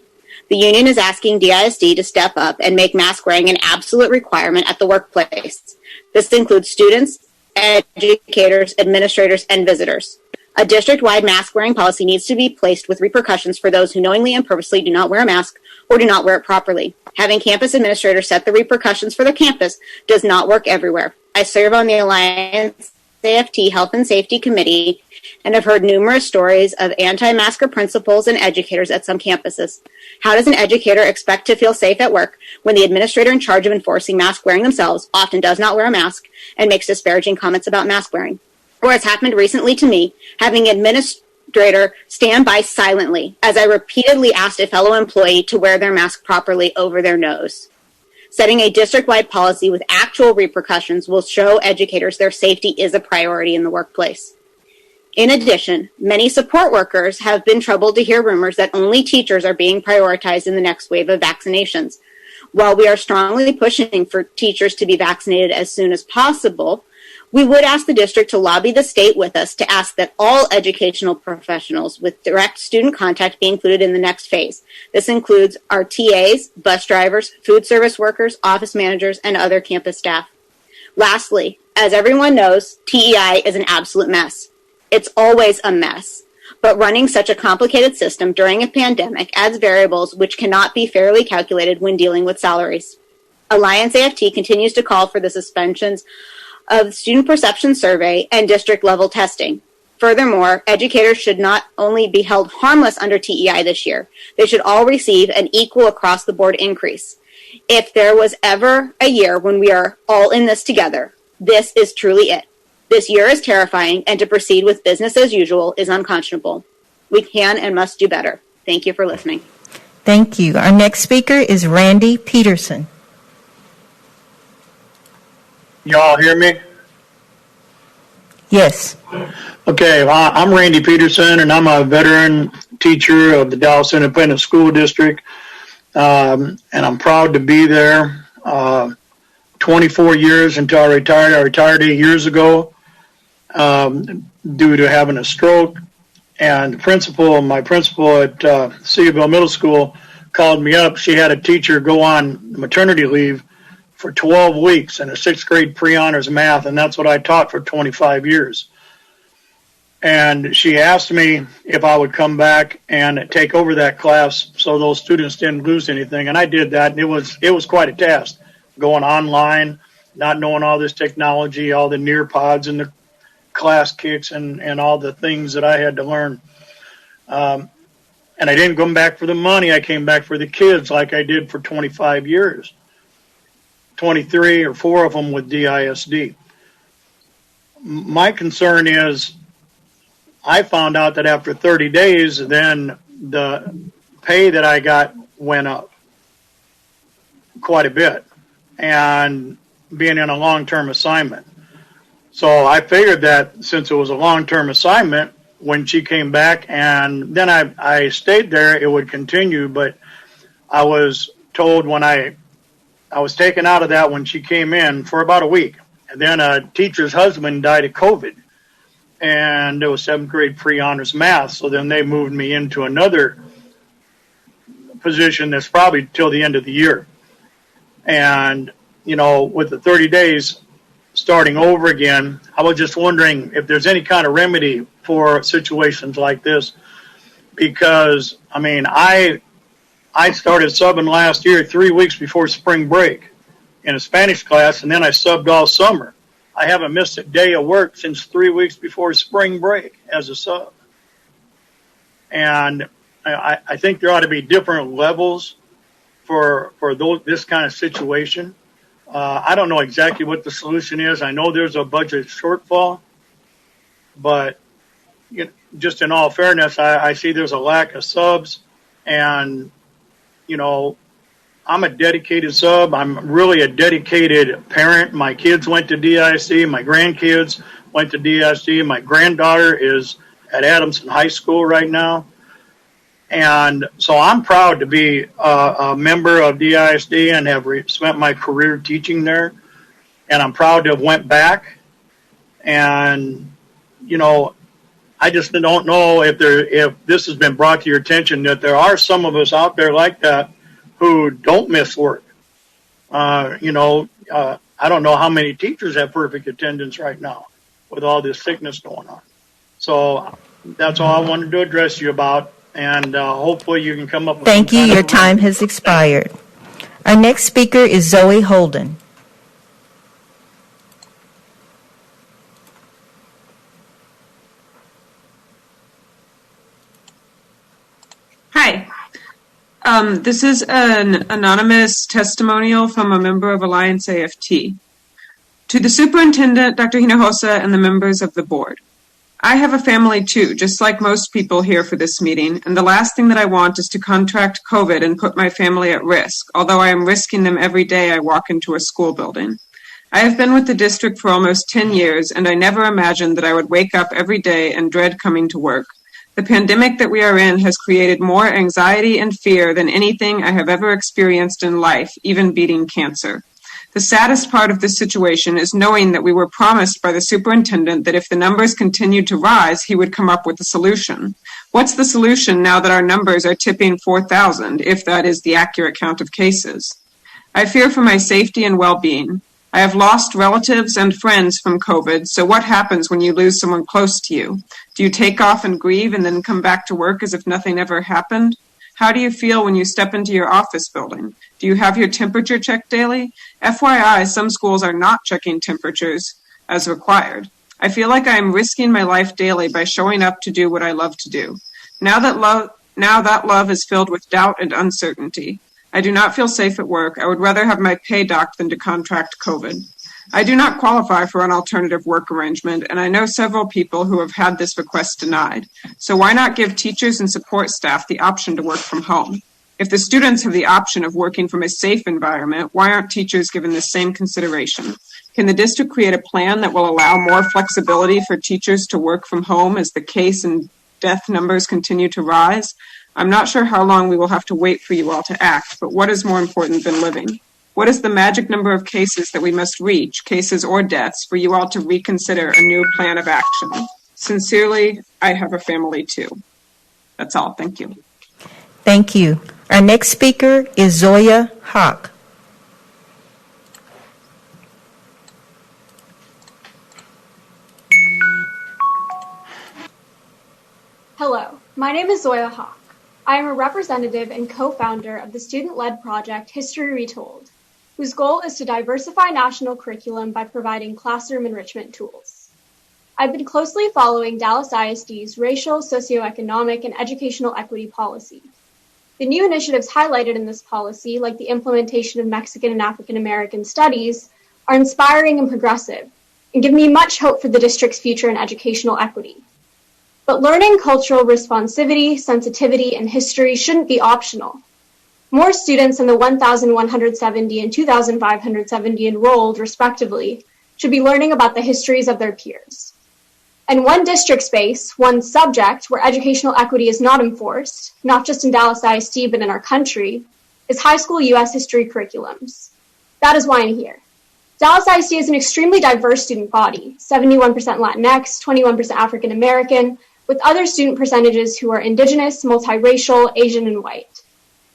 The union is asking DISD to step up and make mask wearing an absolute requirement at the workplace. This includes students, educators, administrators, and visitors. A district-wide mask wearing policy needs to be placed with repercussions for those who knowingly and purposely do not wear a mask or do not wear it properly. Having campus administrators set the repercussions for the campus does not work everywhere. I serve on the Alliance AFT Health and Safety Committee and have heard numerous stories of anti-masker principals and educators at some campuses. How does an educator expect to feel safe at work when the administrator in charge of enforcing mask wearing themselves often does not wear a mask and makes disparaging comments about mask wearing? Or as happened recently to me, having an administrator stand by silently as I repeatedly asked a fellow employee to wear their mask properly over their nose. Setting a district-wide policy with actual repercussions will show educators their safety is a priority in the workplace. In addition, many support workers have been troubled to hear rumors that only teachers are being prioritized in the next wave of vaccinations. While we are strongly pushing for teachers to be vaccinated as soon as possible, we would ask the district to lobby the state with us to ask that all educational professionals with direct student contact be included in the next phase. This includes our TAs, bus drivers, food service workers, office managers, and other campus staff. Lastly, as everyone knows, TEI is an absolute mess. It's always a mess. But running such a complicated system during a pandemic adds variables which cannot be fairly calculated when dealing with salaries. Alliance AFT continues to call for the suspensions of student perception survey and district-level testing. Furthermore, educators should not only be held harmless under TEI this year, they should all receive an equal across-the-board increase. If there was ever a year when we are all in this together, this is truly it. This year is terrifying, and to proceed with business as usual is unconscionable. We can and must do better. Thank you for listening. Thank you. Our next speaker is Randy Peterson. Y'all hear me? Yes. Okay, well, I'm Randy Peterson, and I'm a veteran teacher of the Dallas Independent School District, and I'm proud to be there. 24 years until I retired. I retired 8 years ago due to having a stroke, and my principal at Cedarville Middle School called me up. She had a teacher go on maternity leave for 12 weeks in a 6th grade pre-honors math, and that's what I taught for 25 years. And she asked me if I would come back and take over that class so those students didn't lose anything, and I did that, and it was quite a task, going online, not knowing all this technology, all the Nearpods and the class kicks and all the things that I had to learn. And I didn't come back for the money. I came back for the kids like I did for 25 years. 23 or 4 of them with DISD. My concern is I found out that after 30 days, then the pay that I got went up quite a bit, and being in a long-term assignment. So I figured that since it was a long-term assignment, when she came back and then I stayed there, it would continue, but I was told when I was taken out of that when she came in for about a week. And then a teacher's husband died of COVID, and it was 7th grade pre-honors math. So then they moved me into another position that's probably till the end of the year. And, with the 30 days starting over again, I was just wondering if there's any kind of remedy for situations like this. Because, I started subbing last year 3 weeks before spring break in a Spanish class, and then I subbed all summer. I haven't missed a day of work since 3 weeks before spring break as a sub. And I think there ought to be different levels for this kind of situation. I don't know exactly what the solution is. I know there's a budget shortfall, but just in all fairness, I see there's a lack of subs, and I'm a dedicated sub. I'm really a dedicated parent. My kids went to DISD. My grandkids went to DISD. My granddaughter is at Adamson High School right now. And so I'm proud to be a member of DISD and have spent my career teaching there. And I'm proud to have went back. And, I just don't know if this has been brought to your attention that there are some of us out there like that who don't miss work. I don't know how many teachers have perfect attendance right now with all this sickness going on. So that's all I wanted to address you about, and hopefully you can come up with Thank you. Your time has expired. Our next speaker is Zoe Holden. Hi. This is an anonymous testimonial from a member of Alliance AFT. To the superintendent, Dr. Hinojosa, and the members of the board. I have a family too, just like most people here for this meeting, and the last thing that I want is to contract COVID and put my family at risk, although I am risking them every day I walk into a school building. I have been with the district for almost 10 years, and I never imagined that I would wake up every day and dread coming to work. The pandemic that we are in has created more anxiety and fear than anything I have ever experienced in life, even beating cancer. The saddest part of this situation is knowing that we were promised by the superintendent that if the numbers continued to rise, he would come up with a solution. What's the solution now that our numbers are tipping 4,000, if that is the accurate count of cases? I fear for my safety and well-being. I have lost relatives and friends from COVID, so what happens when you lose someone close to you? Do you take off and grieve and then come back to work as if nothing ever happened? How do you feel when you step into your office building? Do you have your temperature checked daily? FYI, some schools are not checking temperatures as required. I feel like I am risking my life daily by showing up to do what I love to do. Now that love is filled with doubt and uncertainty. I do not feel safe at work. I would rather have my pay docked than to contract COVID. I do not qualify for an alternative work arrangement, and I know several people who have had this request denied. So why not give teachers and support staff the option to work from home? If the students have the option of working from a safe environment, why aren't teachers given the same consideration? Can the district create a plan that will allow more flexibility for teachers to work from home as the case and death numbers continue to rise? I'm not sure how long we will have to wait for you all to act, but what is more important than living? What is the magic number of cases that we must reach, cases or deaths, for you all to reconsider a new plan of action? Sincerely, I have a family too. That's all. Thank you. Thank you. Our next speaker is Zoya Hawk. Hello, my name is Zoya Hawk. I am a representative and co-founder of the student-led project History Retold, whose goal is to diversify national curriculum by providing classroom enrichment tools. I've been closely following Dallas ISD's racial, socioeconomic, and educational equity policy. The new initiatives highlighted in this policy, like the implementation of Mexican and African American studies, are inspiring and progressive, and give me much hope for the district's future in educational equity. But learning cultural responsivity, sensitivity, and history shouldn't be optional. More students than the 1,170 and 2,570 enrolled, respectively, should be learning about the histories of their peers. And one district space, one subject where educational equity is not enforced, not just in Dallas ISD but in our country, is high school U.S. history curriculums. That is why I'm here. Dallas ISD is an extremely diverse student body, 71% Latinx, 21% African American, with other student percentages who are Indigenous, multiracial, Asian, and white.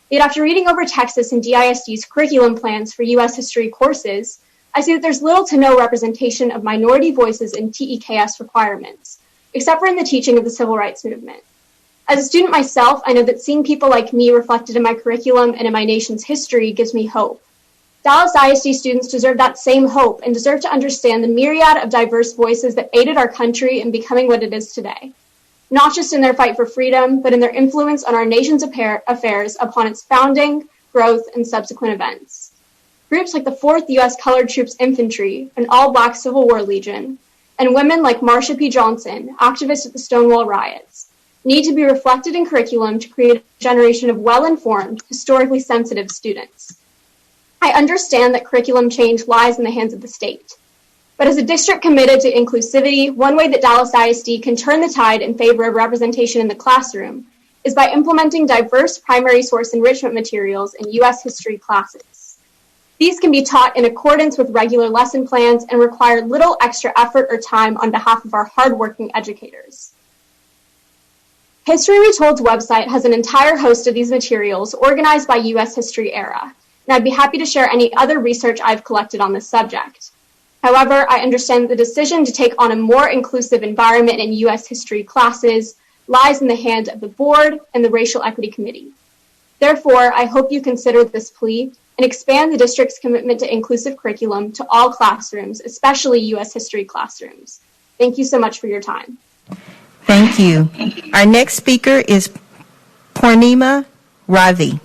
Yet after reading over Texas and DISD's curriculum plans for U.S. history courses, I see that there's little to no representation of minority voices in TEKS requirements, except for in the teaching of the civil rights movement. As a student myself, I know that seeing people like me reflected in my curriculum and in my nation's history gives me hope. Dallas ISD students deserve that same hope and deserve to understand the myriad of diverse voices that aided our country in becoming what it is today, not just in their fight for freedom, but in their influence on our nation's affairs upon its founding, growth, and subsequent events. Groups like the 4th U.S. Colored Troops Infantry, an all-Black Civil War Legion, and women like Marsha P. Johnson, activists at the Stonewall riots, need to be reflected in curriculum to create a generation of well-informed, historically sensitive students. I understand that curriculum change lies in the hands of the state. But as a district committed to inclusivity, one way that Dallas ISD can turn the tide in favor of representation in the classroom is by implementing diverse primary source enrichment materials in U.S. history classes. These can be taught in accordance with regular lesson plans and require little extra effort or time on behalf of our hardworking educators. History Retold's website has an entire host of these materials organized by U.S. history era, and I'd be happy to share any other research I've collected on this subject. However, I understand the decision to take on a more inclusive environment in U.S. history classes lies in the hand of the board and the Racial Equity Committee. Therefore, I hope you consider this plea and expand the district's commitment to inclusive curriculum to all classrooms, especially U.S. history classrooms. Thank you so much for your time. Thank you. Our next speaker is Purnima Ravi.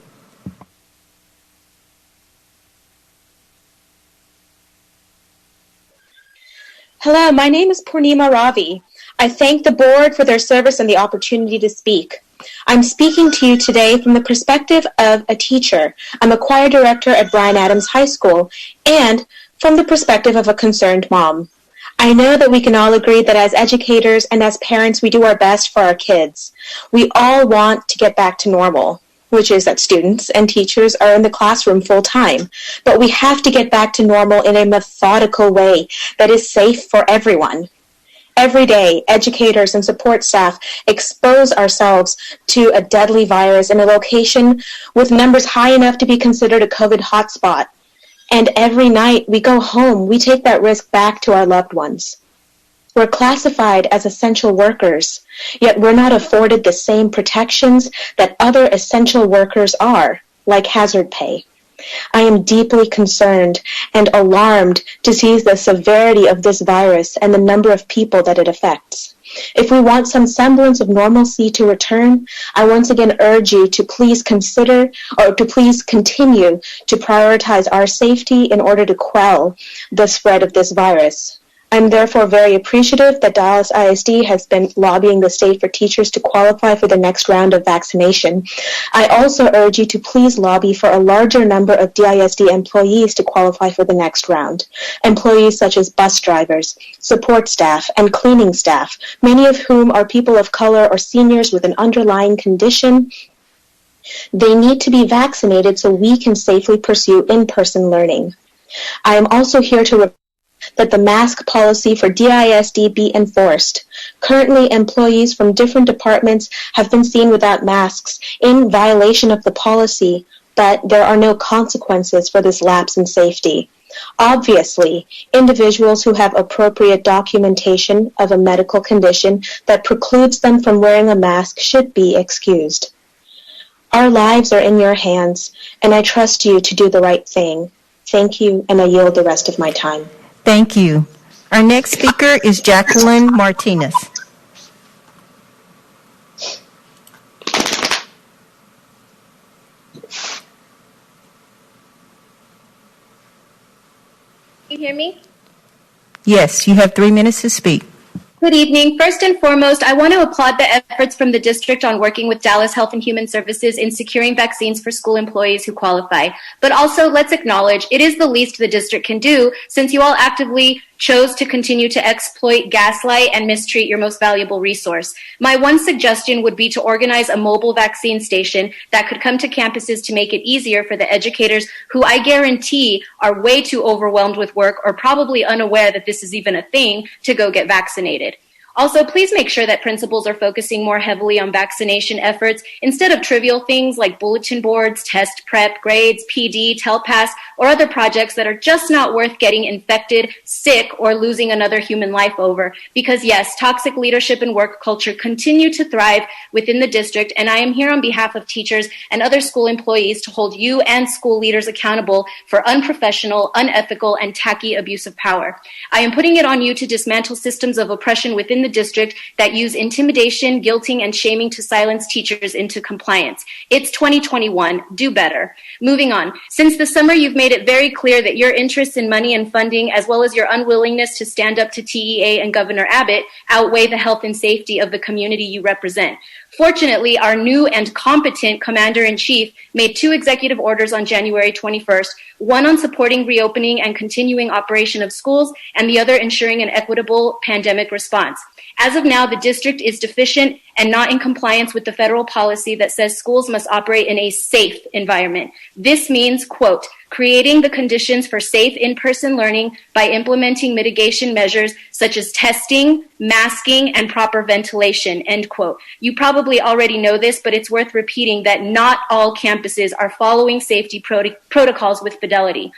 Hello, my name is Purnima Ravi. I thank the board for their service and the opportunity to speak. I'm speaking to you today from the perspective of a teacher. I'm a choir director at Bryan Adams High School, and from the perspective of a concerned mom. I know that we can all agree that as educators and as parents, we do our best for our kids. We all want to get back to normal, which is that students and teachers are in the classroom full time. But we have to get back to normal in a methodical way that is safe for everyone. Every day, educators and support staff expose ourselves to a deadly virus in a location with numbers high enough to be considered a COVID hotspot. And every night we go home, we take that risk back to our loved ones. We're classified as essential workers, yet we're not afforded the same protections that other essential workers are, like hazard pay. I am deeply concerned and alarmed to see the severity of this virus and the number of people that it affects. If we want some semblance of normalcy to return, I once again urge you to please consider or to please continue to prioritize our safety in order to quell the spread of this virus. I'm therefore very appreciative that Dallas ISD has been lobbying the state for teachers to qualify for the next round of vaccination. I also urge you to please lobby for a larger number of DISD employees to qualify for the next round. Employees such as bus drivers, support staff, and cleaning staff, many of whom are people of color or seniors with an underlying condition. They need to be vaccinated so we can safely pursue in-person learning. I am also here to that the mask policy for DISD be enforced. Currently, employees from different departments have been seen without masks in violation of the policy, but there are no consequences for this lapse in safety. Obviously, individuals who have appropriate documentation of a medical condition that precludes them from wearing a mask should be excused. Our lives are in your hands, and I trust you to do the right thing. Thank you, and I yield the rest of my time. Thank you. Our next speaker is Jacqueline Martinez. Can you hear me? Yes, you have 3 minutes to speak. Good evening. First and foremost, I want to applaud the efforts from the district on working with Dallas Health and Human Services in securing vaccines for school employees who qualify. But also, let's acknowledge it is the least the district can do since you all actively chose to continue to exploit, gaslight, and mistreat your most valuable resource. My one suggestion would be to organize a mobile vaccine station that could come to campuses to make it easier for the educators who I guarantee are way too overwhelmed with work or probably unaware that this is even a thing to go get vaccinated. Also, please make sure that principals are focusing more heavily on vaccination efforts instead of trivial things like bulletin boards, test prep, grades, PD, TELPAS, or other projects that are just not worth getting infected, sick, or losing another human life over. Because yes, toxic leadership and work culture continue to thrive within the district, and I am here on behalf of teachers and other school employees to hold you and school leaders accountable for unprofessional, unethical, and tacky abuse of power. I am putting it on you to dismantle systems of oppression within the district that use intimidation, guilting, and shaming to silence teachers into compliance. It's 2021. Do better. Moving on. Since the summer, you've made it very clear that your interests in money and funding, as well as your unwillingness to stand up to TEA and Governor Abbott, outweigh the health and safety of the community you represent. Fortunately, our new and competent Commander-in-Chief made 2 executive orders on January 21st, one on supporting reopening and continuing operation of schools, and the other ensuring an equitable pandemic response. As of now, the district is deficient and not in compliance with the federal policy that says schools must operate in a safe environment. This means, quote, creating the conditions for safe in-person learning by implementing mitigation measures such as testing, masking, and proper ventilation, end quote. You probably already know this, but it's worth repeating that not all campuses are following safety protocols with fidelity.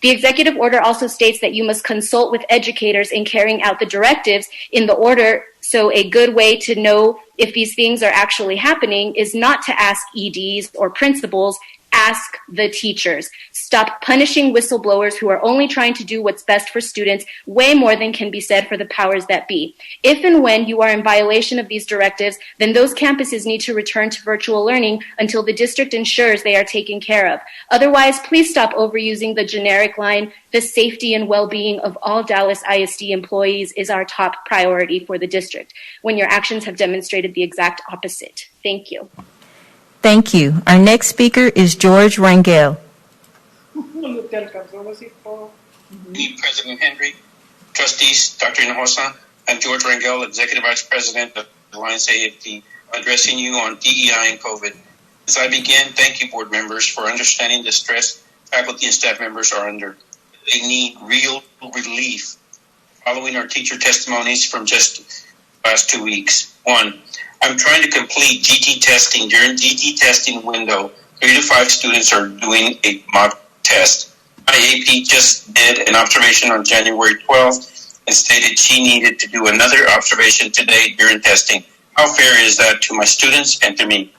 The executive order also states that you must consult with educators in carrying out the directives in the order. So a good way to know if these things are actually happening is not to ask EDs or principals, ask the teachers. Stop punishing whistleblowers who are only trying to do what's best for students, way more than can be said for the powers that be. If and when you are in violation of these directives, then those campuses need to return to virtual learning until the district ensures they are taken care of. Otherwise, please stop overusing the generic line, the safety and well-being of all Dallas ISD employees is our top priority for the district, when your actions have demonstrated the exact opposite. Thank you. Thank you. Our next speaker is George Rangel. President Henry, trustees, Dr. Hinojosa, I'm George Rangel, Executive Vice President of Alliance AFT, addressing you on DEI and COVID. As I begin, thank you, board members, for understanding the stress faculty and staff members are under. They need real relief. Following our teacher testimonies from just the last 2 weeks. 1, I'm trying to complete GT testing. During GT testing window, 3 to 5 students are doing a mock test. My AP just did an observation on January 12th and stated she needed to do another observation today during testing. How fair is that to my students and to me?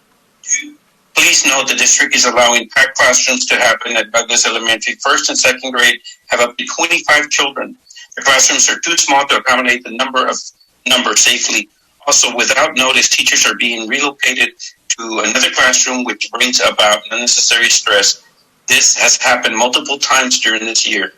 2, please note the district is allowing packed classrooms to happen at Douglas Elementary. 1st and 2nd grade have up to 25 children. The classrooms are too small to accommodate the number safely. Also, without notice, teachers are being relocated to another classroom, which brings about unnecessary stress. This has happened multiple times during this year.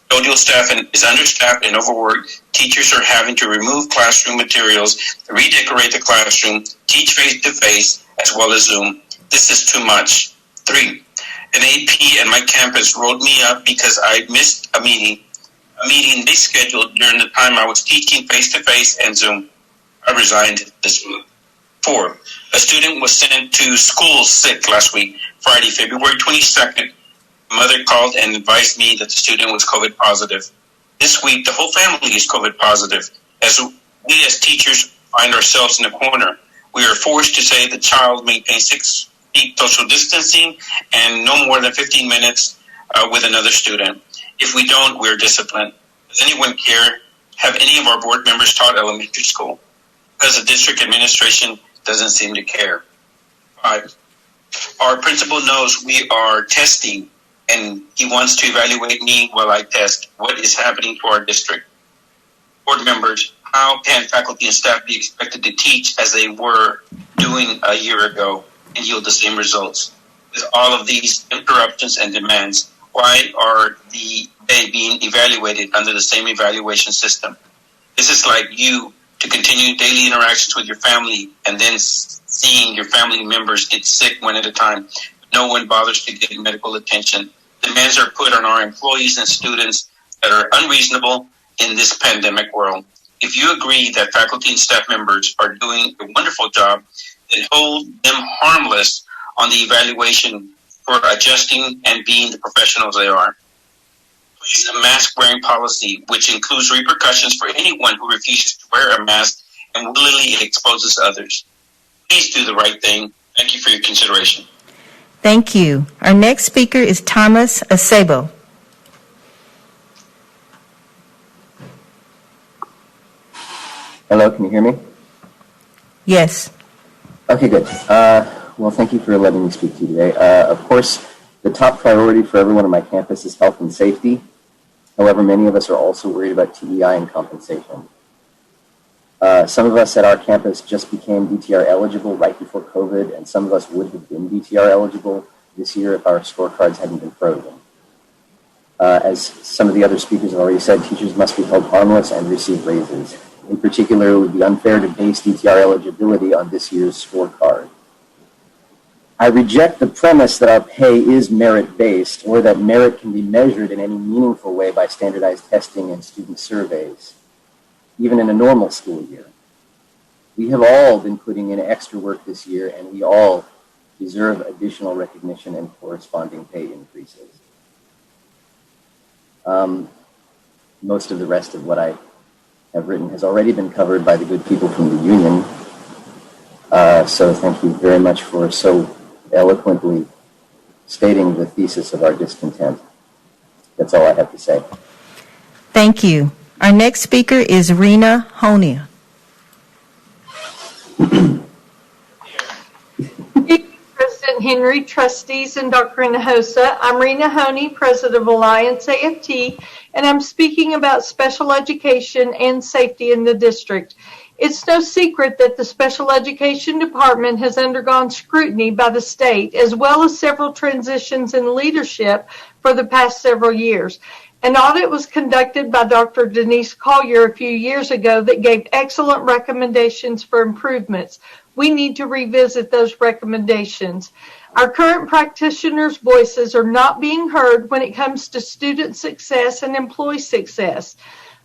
Custodial staff is understaffed and overworked. Teachers are having to remove classroom materials, redecorate the classroom, teach face-to-face as well as Zoom. This is too much. 3, an AP at my campus wrote me up because I missed a meeting they scheduled during the time I was teaching face-to-face and Zoom. I resigned this month. 4, a student was sent to school sick last week, Friday, February 22nd. Mother called and advised me that the student was COVID positive. This week, the whole family is COVID positive. As we as teachers find ourselves in a corner, we are forced to say the child maintain 6 feet social distancing and no more than 15 minutes with another student. If we don't, we're disciplined. Does anyone care? Have any of our board members taught elementary school? Because the district administration doesn't seem to care. 5, our principal knows we are testing and he wants to evaluate me while I test. What is happening to our district? Board members, how can faculty and staff be expected to teach as they were doing a year ago and yield the same results? With all of these interruptions and demands, why are they being evaluated under the same evaluation system? This is like you to continue daily interactions with your family and then seeing your family members get sick one at a time. No one bothers to get medical attention. Demands are put on our employees and students that are unreasonable in this pandemic world. If you agree that faculty and staff members are doing a wonderful job, then hold them harmless on the evaluation for adjusting and being the professionals they are. Please, a mask wearing policy, which includes repercussions for anyone who refuses to wear a mask and willingly exposes others. Please do the right thing. Thank you for your consideration. Thank you. Our next speaker is Thomas Acebo. Hello, can you hear me? Yes. Okay, good. Well, thank you for letting me speak to you today. Of course, the top priority for everyone on my campus is health and safety. However, many of us are also worried about TEI and compensation. Some of us at our campus just became DTR eligible right before COVID, and some of us would have been DTR eligible this year if our scorecards hadn't been frozen. As some of the other speakers have already said, teachers must be held harmless and receive raises. In particular, it would be unfair to base DTR eligibility on this year's scorecard. I reject the premise that our pay is merit-based or that merit can be measured in any meaningful way by standardized testing and student surveys, even in a normal school year. We have all been putting in extra work this year, and we all deserve additional recognition and corresponding pay increases. Most of the rest of what I have written has already been covered by the good people from the union. So thank you very much for so eloquently stating the thesis of our discontent. That's all I have to say. Thank you. Our next speaker is Rena Honia. President Henry, trustees, and Dr. Hinojosa. I'm Rena Honey, president of Alliance AFT, and I'm speaking about special education and safety in the district. It's no secret that the special education department has undergone scrutiny by the state, as well as several transitions in leadership for the past several years. An audit was conducted by Dr. Denise Collier a few years ago that gave excellent recommendations for improvements. We need to revisit those recommendations. Our current practitioners' voices are not being heard when it comes to student success and employee success.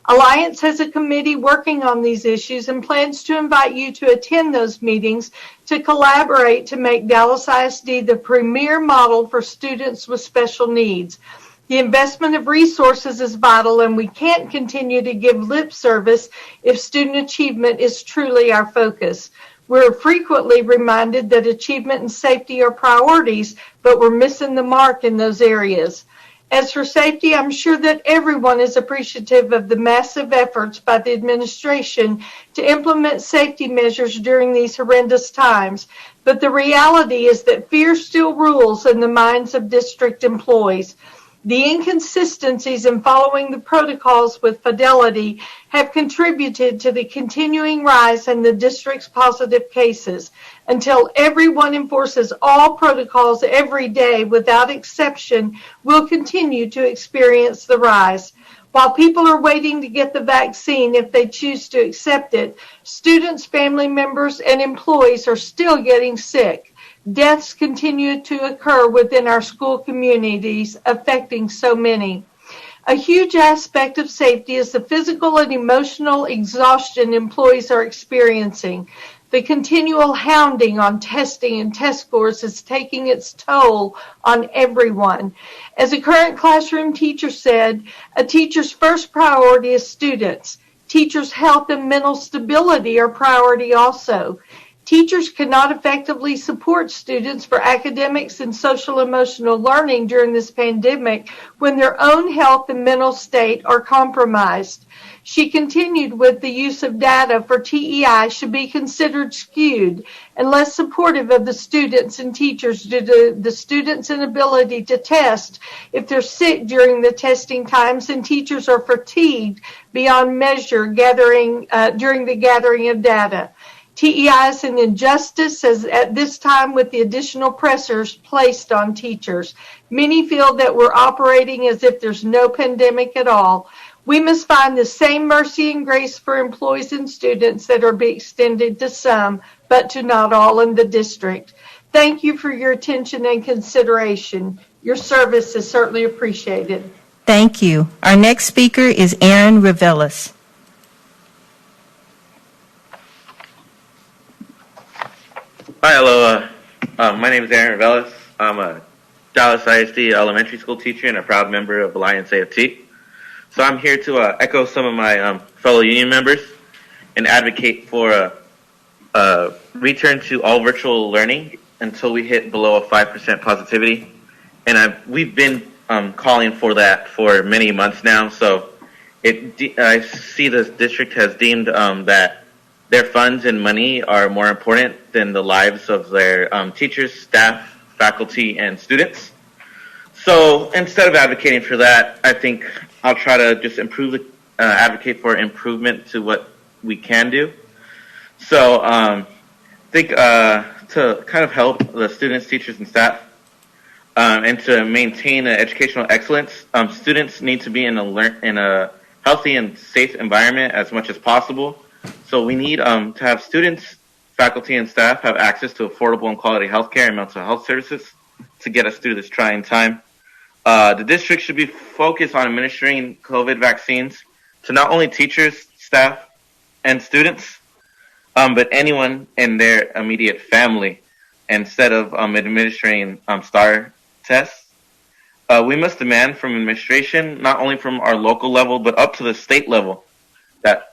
Alliance has a committee working on these issues and plans to invite you to attend those meetings to collaborate to make Dallas ISD the premier model for students with special needs. The investment of resources is vital, and we can't continue to give lip service if student achievement is truly our focus. We're frequently reminded that achievement and safety are priorities, but we're missing the mark in those areas. As for safety, I'm sure that everyone is appreciative of the massive efforts by the administration to implement safety measures during these horrendous times. But the reality is that fear still rules in the minds of district employees. The inconsistencies in following the protocols with fidelity have contributed to the continuing rise in the district's positive cases. Until everyone enforces all protocols every day without exception, we'll continue to experience the rise. While people are waiting to get the vaccine if they choose to accept it, students, family members, and employees are still getting sick. Deaths continue to occur within our school communities, affecting so many. A huge aspect of safety is the physical and emotional exhaustion employees are experiencing. The continual hounding on testing and test scores is taking its toll on everyone. As a current classroom teacher said, a teacher's first priority is students. Teachers' health and mental stability are priority also. Teachers cannot effectively support students for academics and social emotional learning during this pandemic when their own health and mental state are compromised. She continued with the use of data for TEI should be considered skewed and less supportive of the students and teachers due to the students' inability to test if they're sick during the testing times and teachers are fatigued beyond measure during the gathering of data. TEI is an injustice as at this time with the additional pressures placed on teachers. Many feel that we're operating as if there's no pandemic at all. We must find the same mercy and grace for employees and students that are being extended to some, but to not all in the district. Thank you for your attention and consideration. Your service is certainly appreciated. Thank you. Our next speaker is Aaron Revelis. Hi, hello. My name is Aaron Revelis. I'm a Dallas ISD elementary school teacher and a proud member of Alliance AFT. So I'm here to echo some of my fellow union members and advocate for a return to all virtual learning until we hit below a 5% positivity. And we've been calling for that for many months now. So I see the district has deemed that their funds and money are more important than the lives of their teachers, staff, faculty, and students. So instead of advocating for that, I think I'll try to just advocate for improvement to what we can do. So I think to kind of help the students, teachers, and staff, and to maintain educational excellence, students need to be in a healthy and safe environment as much as possible. So we need to have students, faculty, and staff have access to affordable and quality health care and mental health services to get us through this trying time. The district should be focused on administering COVID vaccines to not only teachers, staff, and students, but anyone in their immediate family instead of administering STAR tests. We must demand from administration, not only from our local level, but up to the state level, that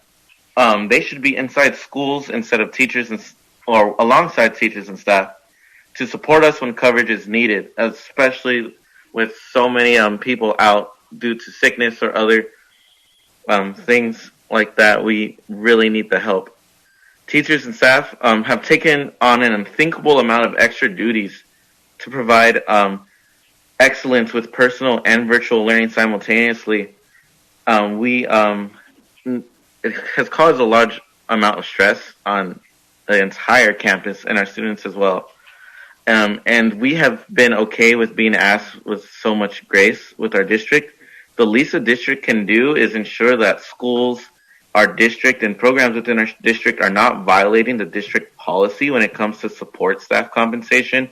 they should be inside schools instead of teachers or alongside teachers and staff to support us when coverage is needed, especially with so many people out due to sickness or other things like that. We really need the help. Teachers and staff have taken on an unthinkable amount of extra duties to provide excellence with personal and virtual learning simultaneously. It has caused a large amount of stress on the entire campus and our students as well. And we have been okay with being asked with so much grace with our district. The least a district can do is ensure that schools, our district, and programs within our district are not violating the district policy when it comes to support staff compensation,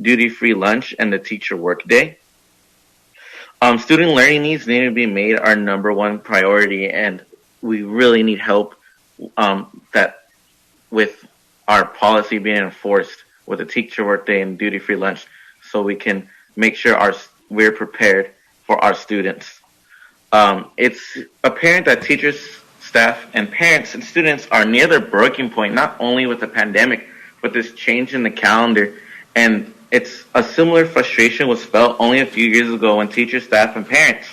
duty-free lunch, and the teacher workday. Student learning needs need to be made our number one priority, and we really need help that with our policy being enforced with a teacher workday and duty-free lunch, so we can make sure we're prepared for our students. It's apparent that teachers, staff, and parents and students are near their breaking point, not only with the pandemic, but this change in the calendar. And it's a similar frustration was felt only a few years ago when teachers, staff, and parents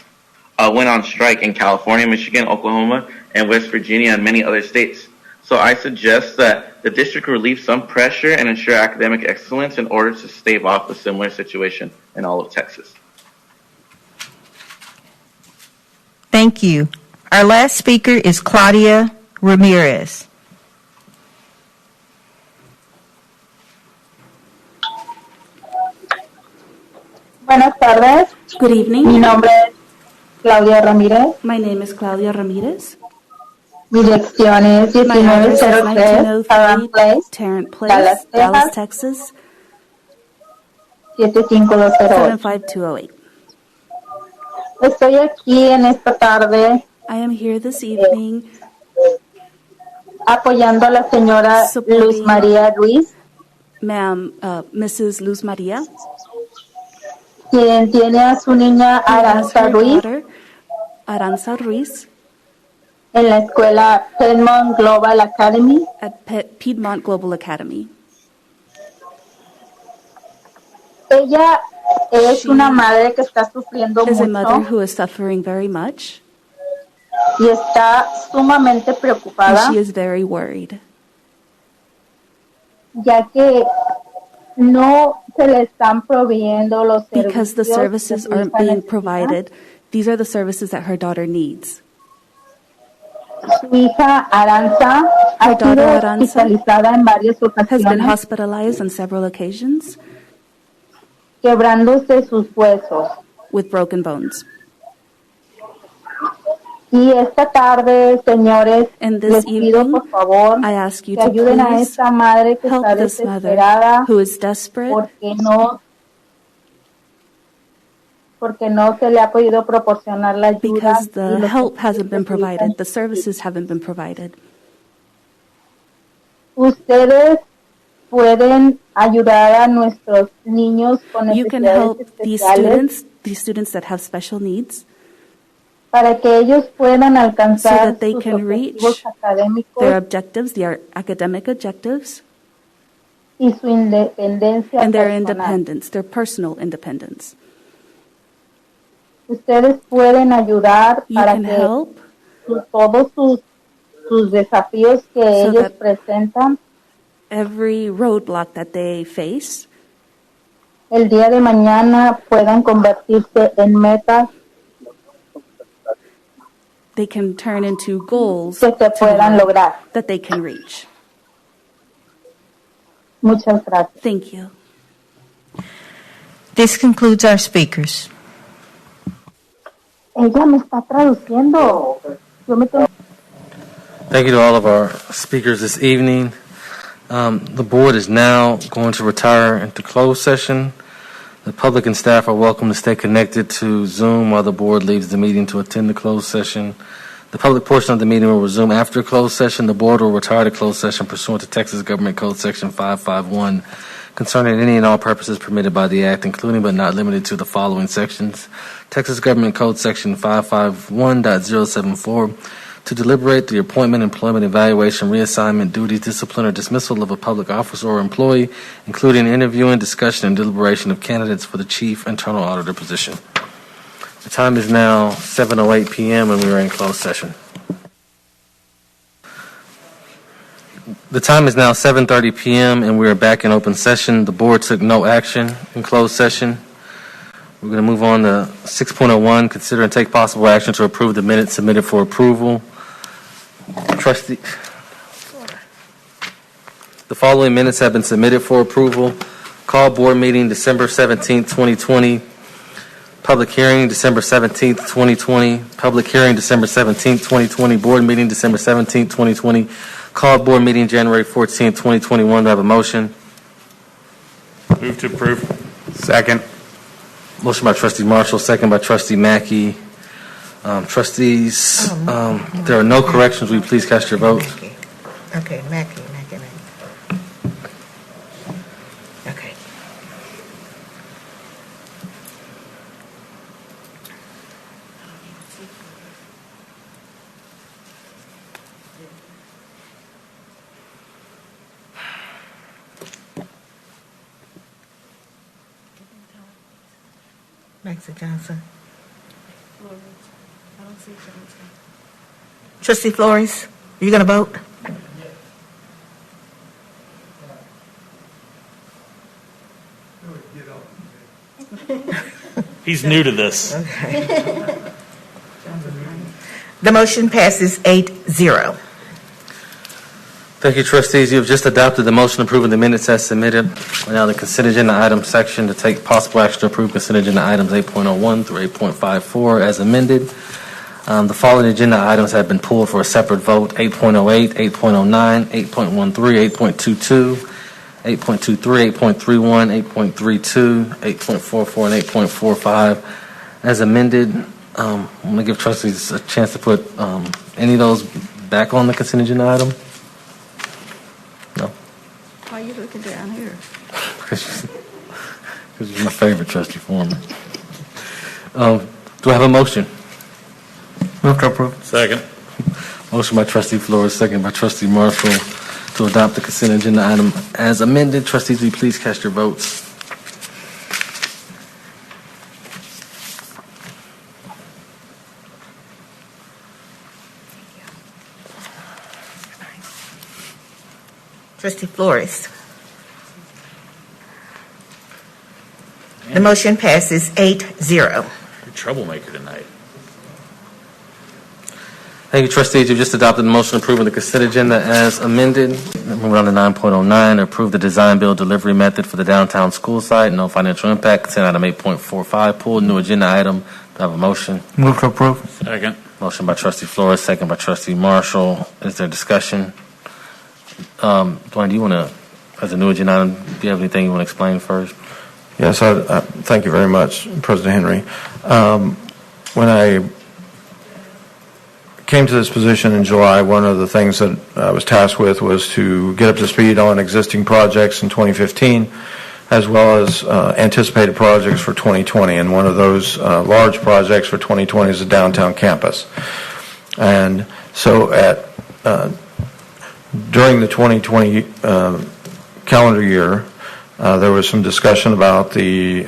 went on strike in California, Michigan, Oklahoma, and West Virginia, and many other states. So I suggest that the district relieve some pressure and ensure academic excellence in order to stave off a similar situation in all of Texas. Thank you. Our last speaker is Claudia Ramirez. Buenas tardes. Good evening. Mi nombre es Claudia Ramírez. My name is Claudia Ramirez. Mi dirección es My address is 1903 Tarrant 1903 Place, Tarrant Place, Dallas, Dallas, Texas, Texas, 75208. 75208. Estoy aquí en esta tarde I am here this evening apoyando a la señora Luz supporting María Ruiz, Mrs. Luz Maria, quien tiene a su niña who has Aranza her Ruiz daughter, Aranza Ruiz, en la escuela Piedmont Global Academy. at Piedmont Global Academy. Ella es She una madre que está sufriendo is a mother mucho who is suffering very much, y está sumamente and preocupada, she is very worried ya que no se le están proveyendo los because the servicios services que su aren't hija being necesita. provided. These are the services that her daughter needs. Su hija Aranza ha Her daughter sido Aranza hospitalizada en varias has been ocasiones, hospitalized on several occasions quebrándose sus huesos. with broken bones. Y esta tarde, señores, And les this pido evening, por favor I ask you que to ayuden a please esta madre que help está this mother desesperada who is desperate porque no se le ha podido proporcionar la ayuda because y the los help hasn't been servicios que su hija provided, the necesita. services haven't been provided. Ustedes pueden ayudar a nuestros niños con You can necesidades help especiales these students that have special needs, para que ellos puedan so alcanzar that they sus can reach objetivos académicos their objectives, their academic objectives, y su independencia and their personal. independence, their personal independence. Ustedes pueden ayudar You para can que help todos sus desafíos que so ellos that presentan every roadblock that they face, el día de mañana puedan convertirse en metas they can turn into goals que se puedan tomorrow lograr. that they can reach. Muchas gracias. Thank you. This concludes our speakers. Ella me está traduciendo. Yo me tengo Thank you to all of our speakers this evening. The board is now going to retire into closed session. The public and staff are welcome to stay connected to Zoom while the board leaves the meeting to attend the closed session. The public portion of the meeting will resume after closed session. The board will retire to closed session pursuant to Texas Government Code Section 551 concerning any and all purposes permitted by the Act, including but not limited to the following sections. Texas Government Code Section 551.074 to deliberate the appointment, employment, evaluation, reassignment, duties, discipline, or dismissal of a public officer or employee, including interviewing, discussion, and deliberation of candidates for the chief internal auditor position. The time is now 7:08 p.m. and we are in closed session. The time is now 7:30 p.m. and we are back in open session. The board took no action in closed session. We're going to move on to 6.01, consider and take possible action to approve the minutes submitted for approval. The following minutes have been submitted for approval. Call board meeting December 17th, 2020. Public hearing December 17th, 2020. Public hearing December 17th, 2020. Board meeting December 17th, 2020. Call board meeting January 14th, 2021. Do I have a motion? Move to approve. Second. Motion by Trustee Marshall, second by Trustee Mackey. Trustees, there are no corrections. Will you please cast your vote? Okay, Mackie. Okay. Maxie Johnson. Trustee Flores, are you going to vote? He's new to this. Okay. The motion passes 8-0. Thank you, trustees. You have just adopted the motion approving the minutes as submitted. Now the consent agenda item section to take possible action to approve consent agenda items 8.01 through 8.54 as amended. The following agenda items have been pulled for a separate vote: 8.08, 8.09, 8.13, 8.22, 8.23, 8.31, 8.32, 8.44, and 8.45 as amended. I'm going to give trustees a chance to put any of those back on the consent agenda item. No? Why are you looking down here? Because you're my favorite, Trustee Foreman. Do I have a motion? Move to approve. Second. Motion by Trustee Flores, second by Trustee Marshall to adopt the consent agenda item as amended. Trustees, will you please cast your votes? Trustee Flores. The motion passes 8-0. You're a troublemaker tonight. Thank you, trustees. You've just adopted the motion approving the consent agenda as amended. Moving on to 9.09, approve the design build delivery method for the downtown school site. No financial impact. Consent item 8.45 pulled. New agenda item. Do I have a motion? Move to approve. Second. Motion by Trustee Flores, second by Trustee Marshall. Is there discussion? Dwayne, do you want to, as a new agenda item, do you have anything you want to explain first? Yes, thank you very much, President Henry. When I came to this position in July, one of the things that I was tasked with was to get up to speed on existing projects in 2015, as well as anticipated projects for 2020. And one of those large projects for 2020 is the downtown campus. And so during the 2020 calendar year, there was some discussion about the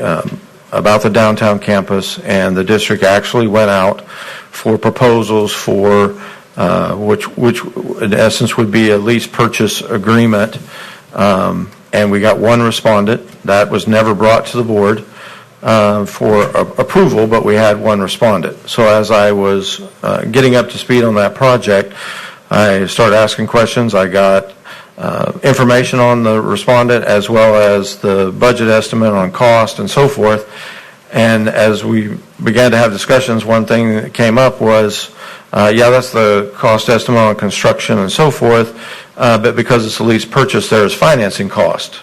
downtown campus, and the district actually went out for proposals for which in essence would be a lease purchase agreement, and we got one respondent. That was never brought to the board for approval, but we had one respondent. So as I was getting up to speed on that project, I started asking questions. I got information on the respondent as well as the budget estimate on cost and so forth. And as we began to have discussions, one thing that came up was, that's the cost estimate on construction and so forth, but because it's a lease purchase, there's financing cost.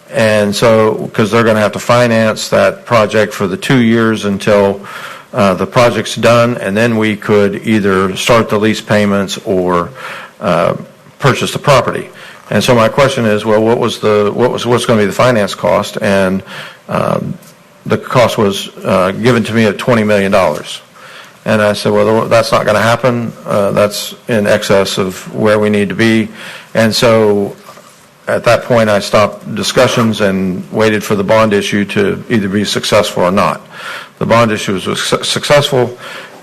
And so, because they're going to have to finance that project for the 2 years until the project's done, and then we could either start the lease payments or purchase the property. And so my question is, well, what's going to be the finance cost? And the cost was given to me at $20 million. And I said, well, that's not going to happen. That's in excess of where we need to be. And so at that point, I stopped discussions and waited for the bond issue to either be successful or not. The bond issue was successful,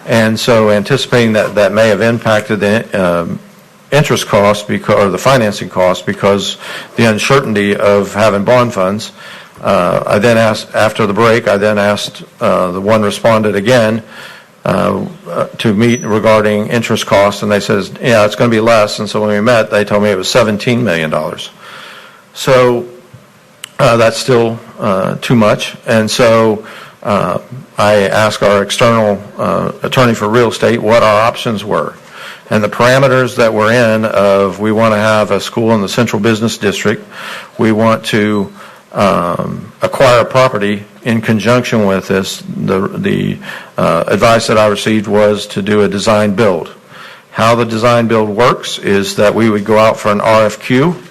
and so anticipating that may have impacted the interest cost or the financing cost because the uncertainty of having bond funds. I then asked, after the break, the one respondent again to meet regarding interest costs, and they said, yeah, it's going to be less. And so when we met, they told me it was $17 million. So that's still too much. And so I asked our external attorney for real estate what our options were. And the parameters that we're in of we want to have a school in the central business district, we want to acquire a property in conjunction with this. The advice that I received was to do a design build. How the design build works is that we would go out for an RFQ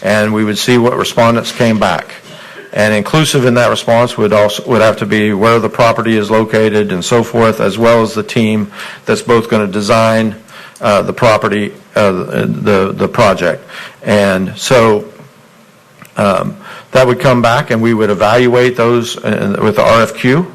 and we would see what respondents came back. And inclusive in that response would have to be where the property is located and so forth, as well as the team that's both going to design the property, the project. And so that would come back and we would evaluate those with the RFQ,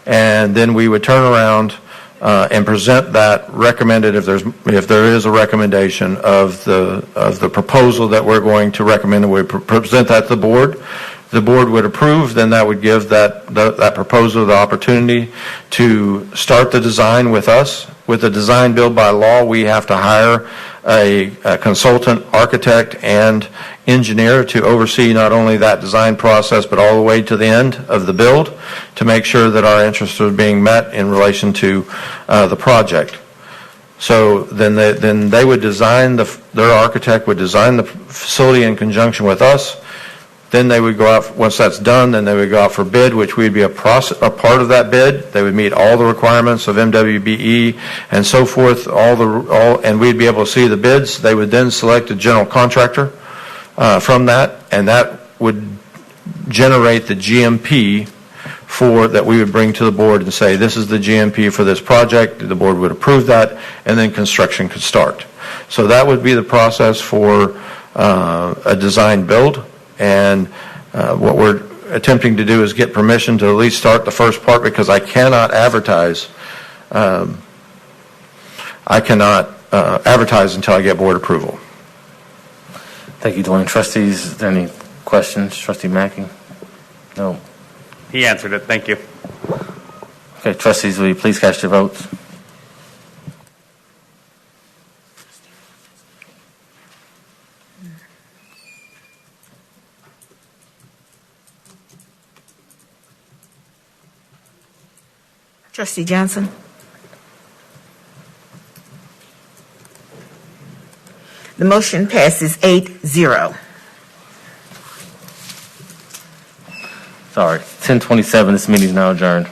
and then we would turn around and present that recommended, if there is a recommendation of the proposal that we're going to recommend, and we present that to the board. The board would approve, then that would give that proposal the opportunity to start the design with us with the design build by law, we have to hire a consultant, architect, and engineer to oversee not only that design process, but all the way to the end of the build to make sure that our interests are being met in relation to the project. So then they would design, their architect would design the facility in conjunction with us. Then they would go out, once that's done, then they would go out for bid, which we'd be a part of that bid. They would meet all the requirements of MWBE and so forth, and we'd be able to see the bids. They would then select a general contractor from that, and that would generate the GMP that we would bring to the board and say, this is the GMP for this project. The board would approve that, and then construction could start. So that would be the process for a design build. And what we're attempting to do is get permission to at least start the first part, because I cannot advertise. I cannot advertise until I get board approval. Thank you, Dwayne. Trustees, is there any questions? Trustee Mackey? No. He answered it. Thank you. Okay, trustees, will you please cast your votes? Trustee Johnson? The motion passes 8-0. Sorry, 10:27. This meeting is now adjourned.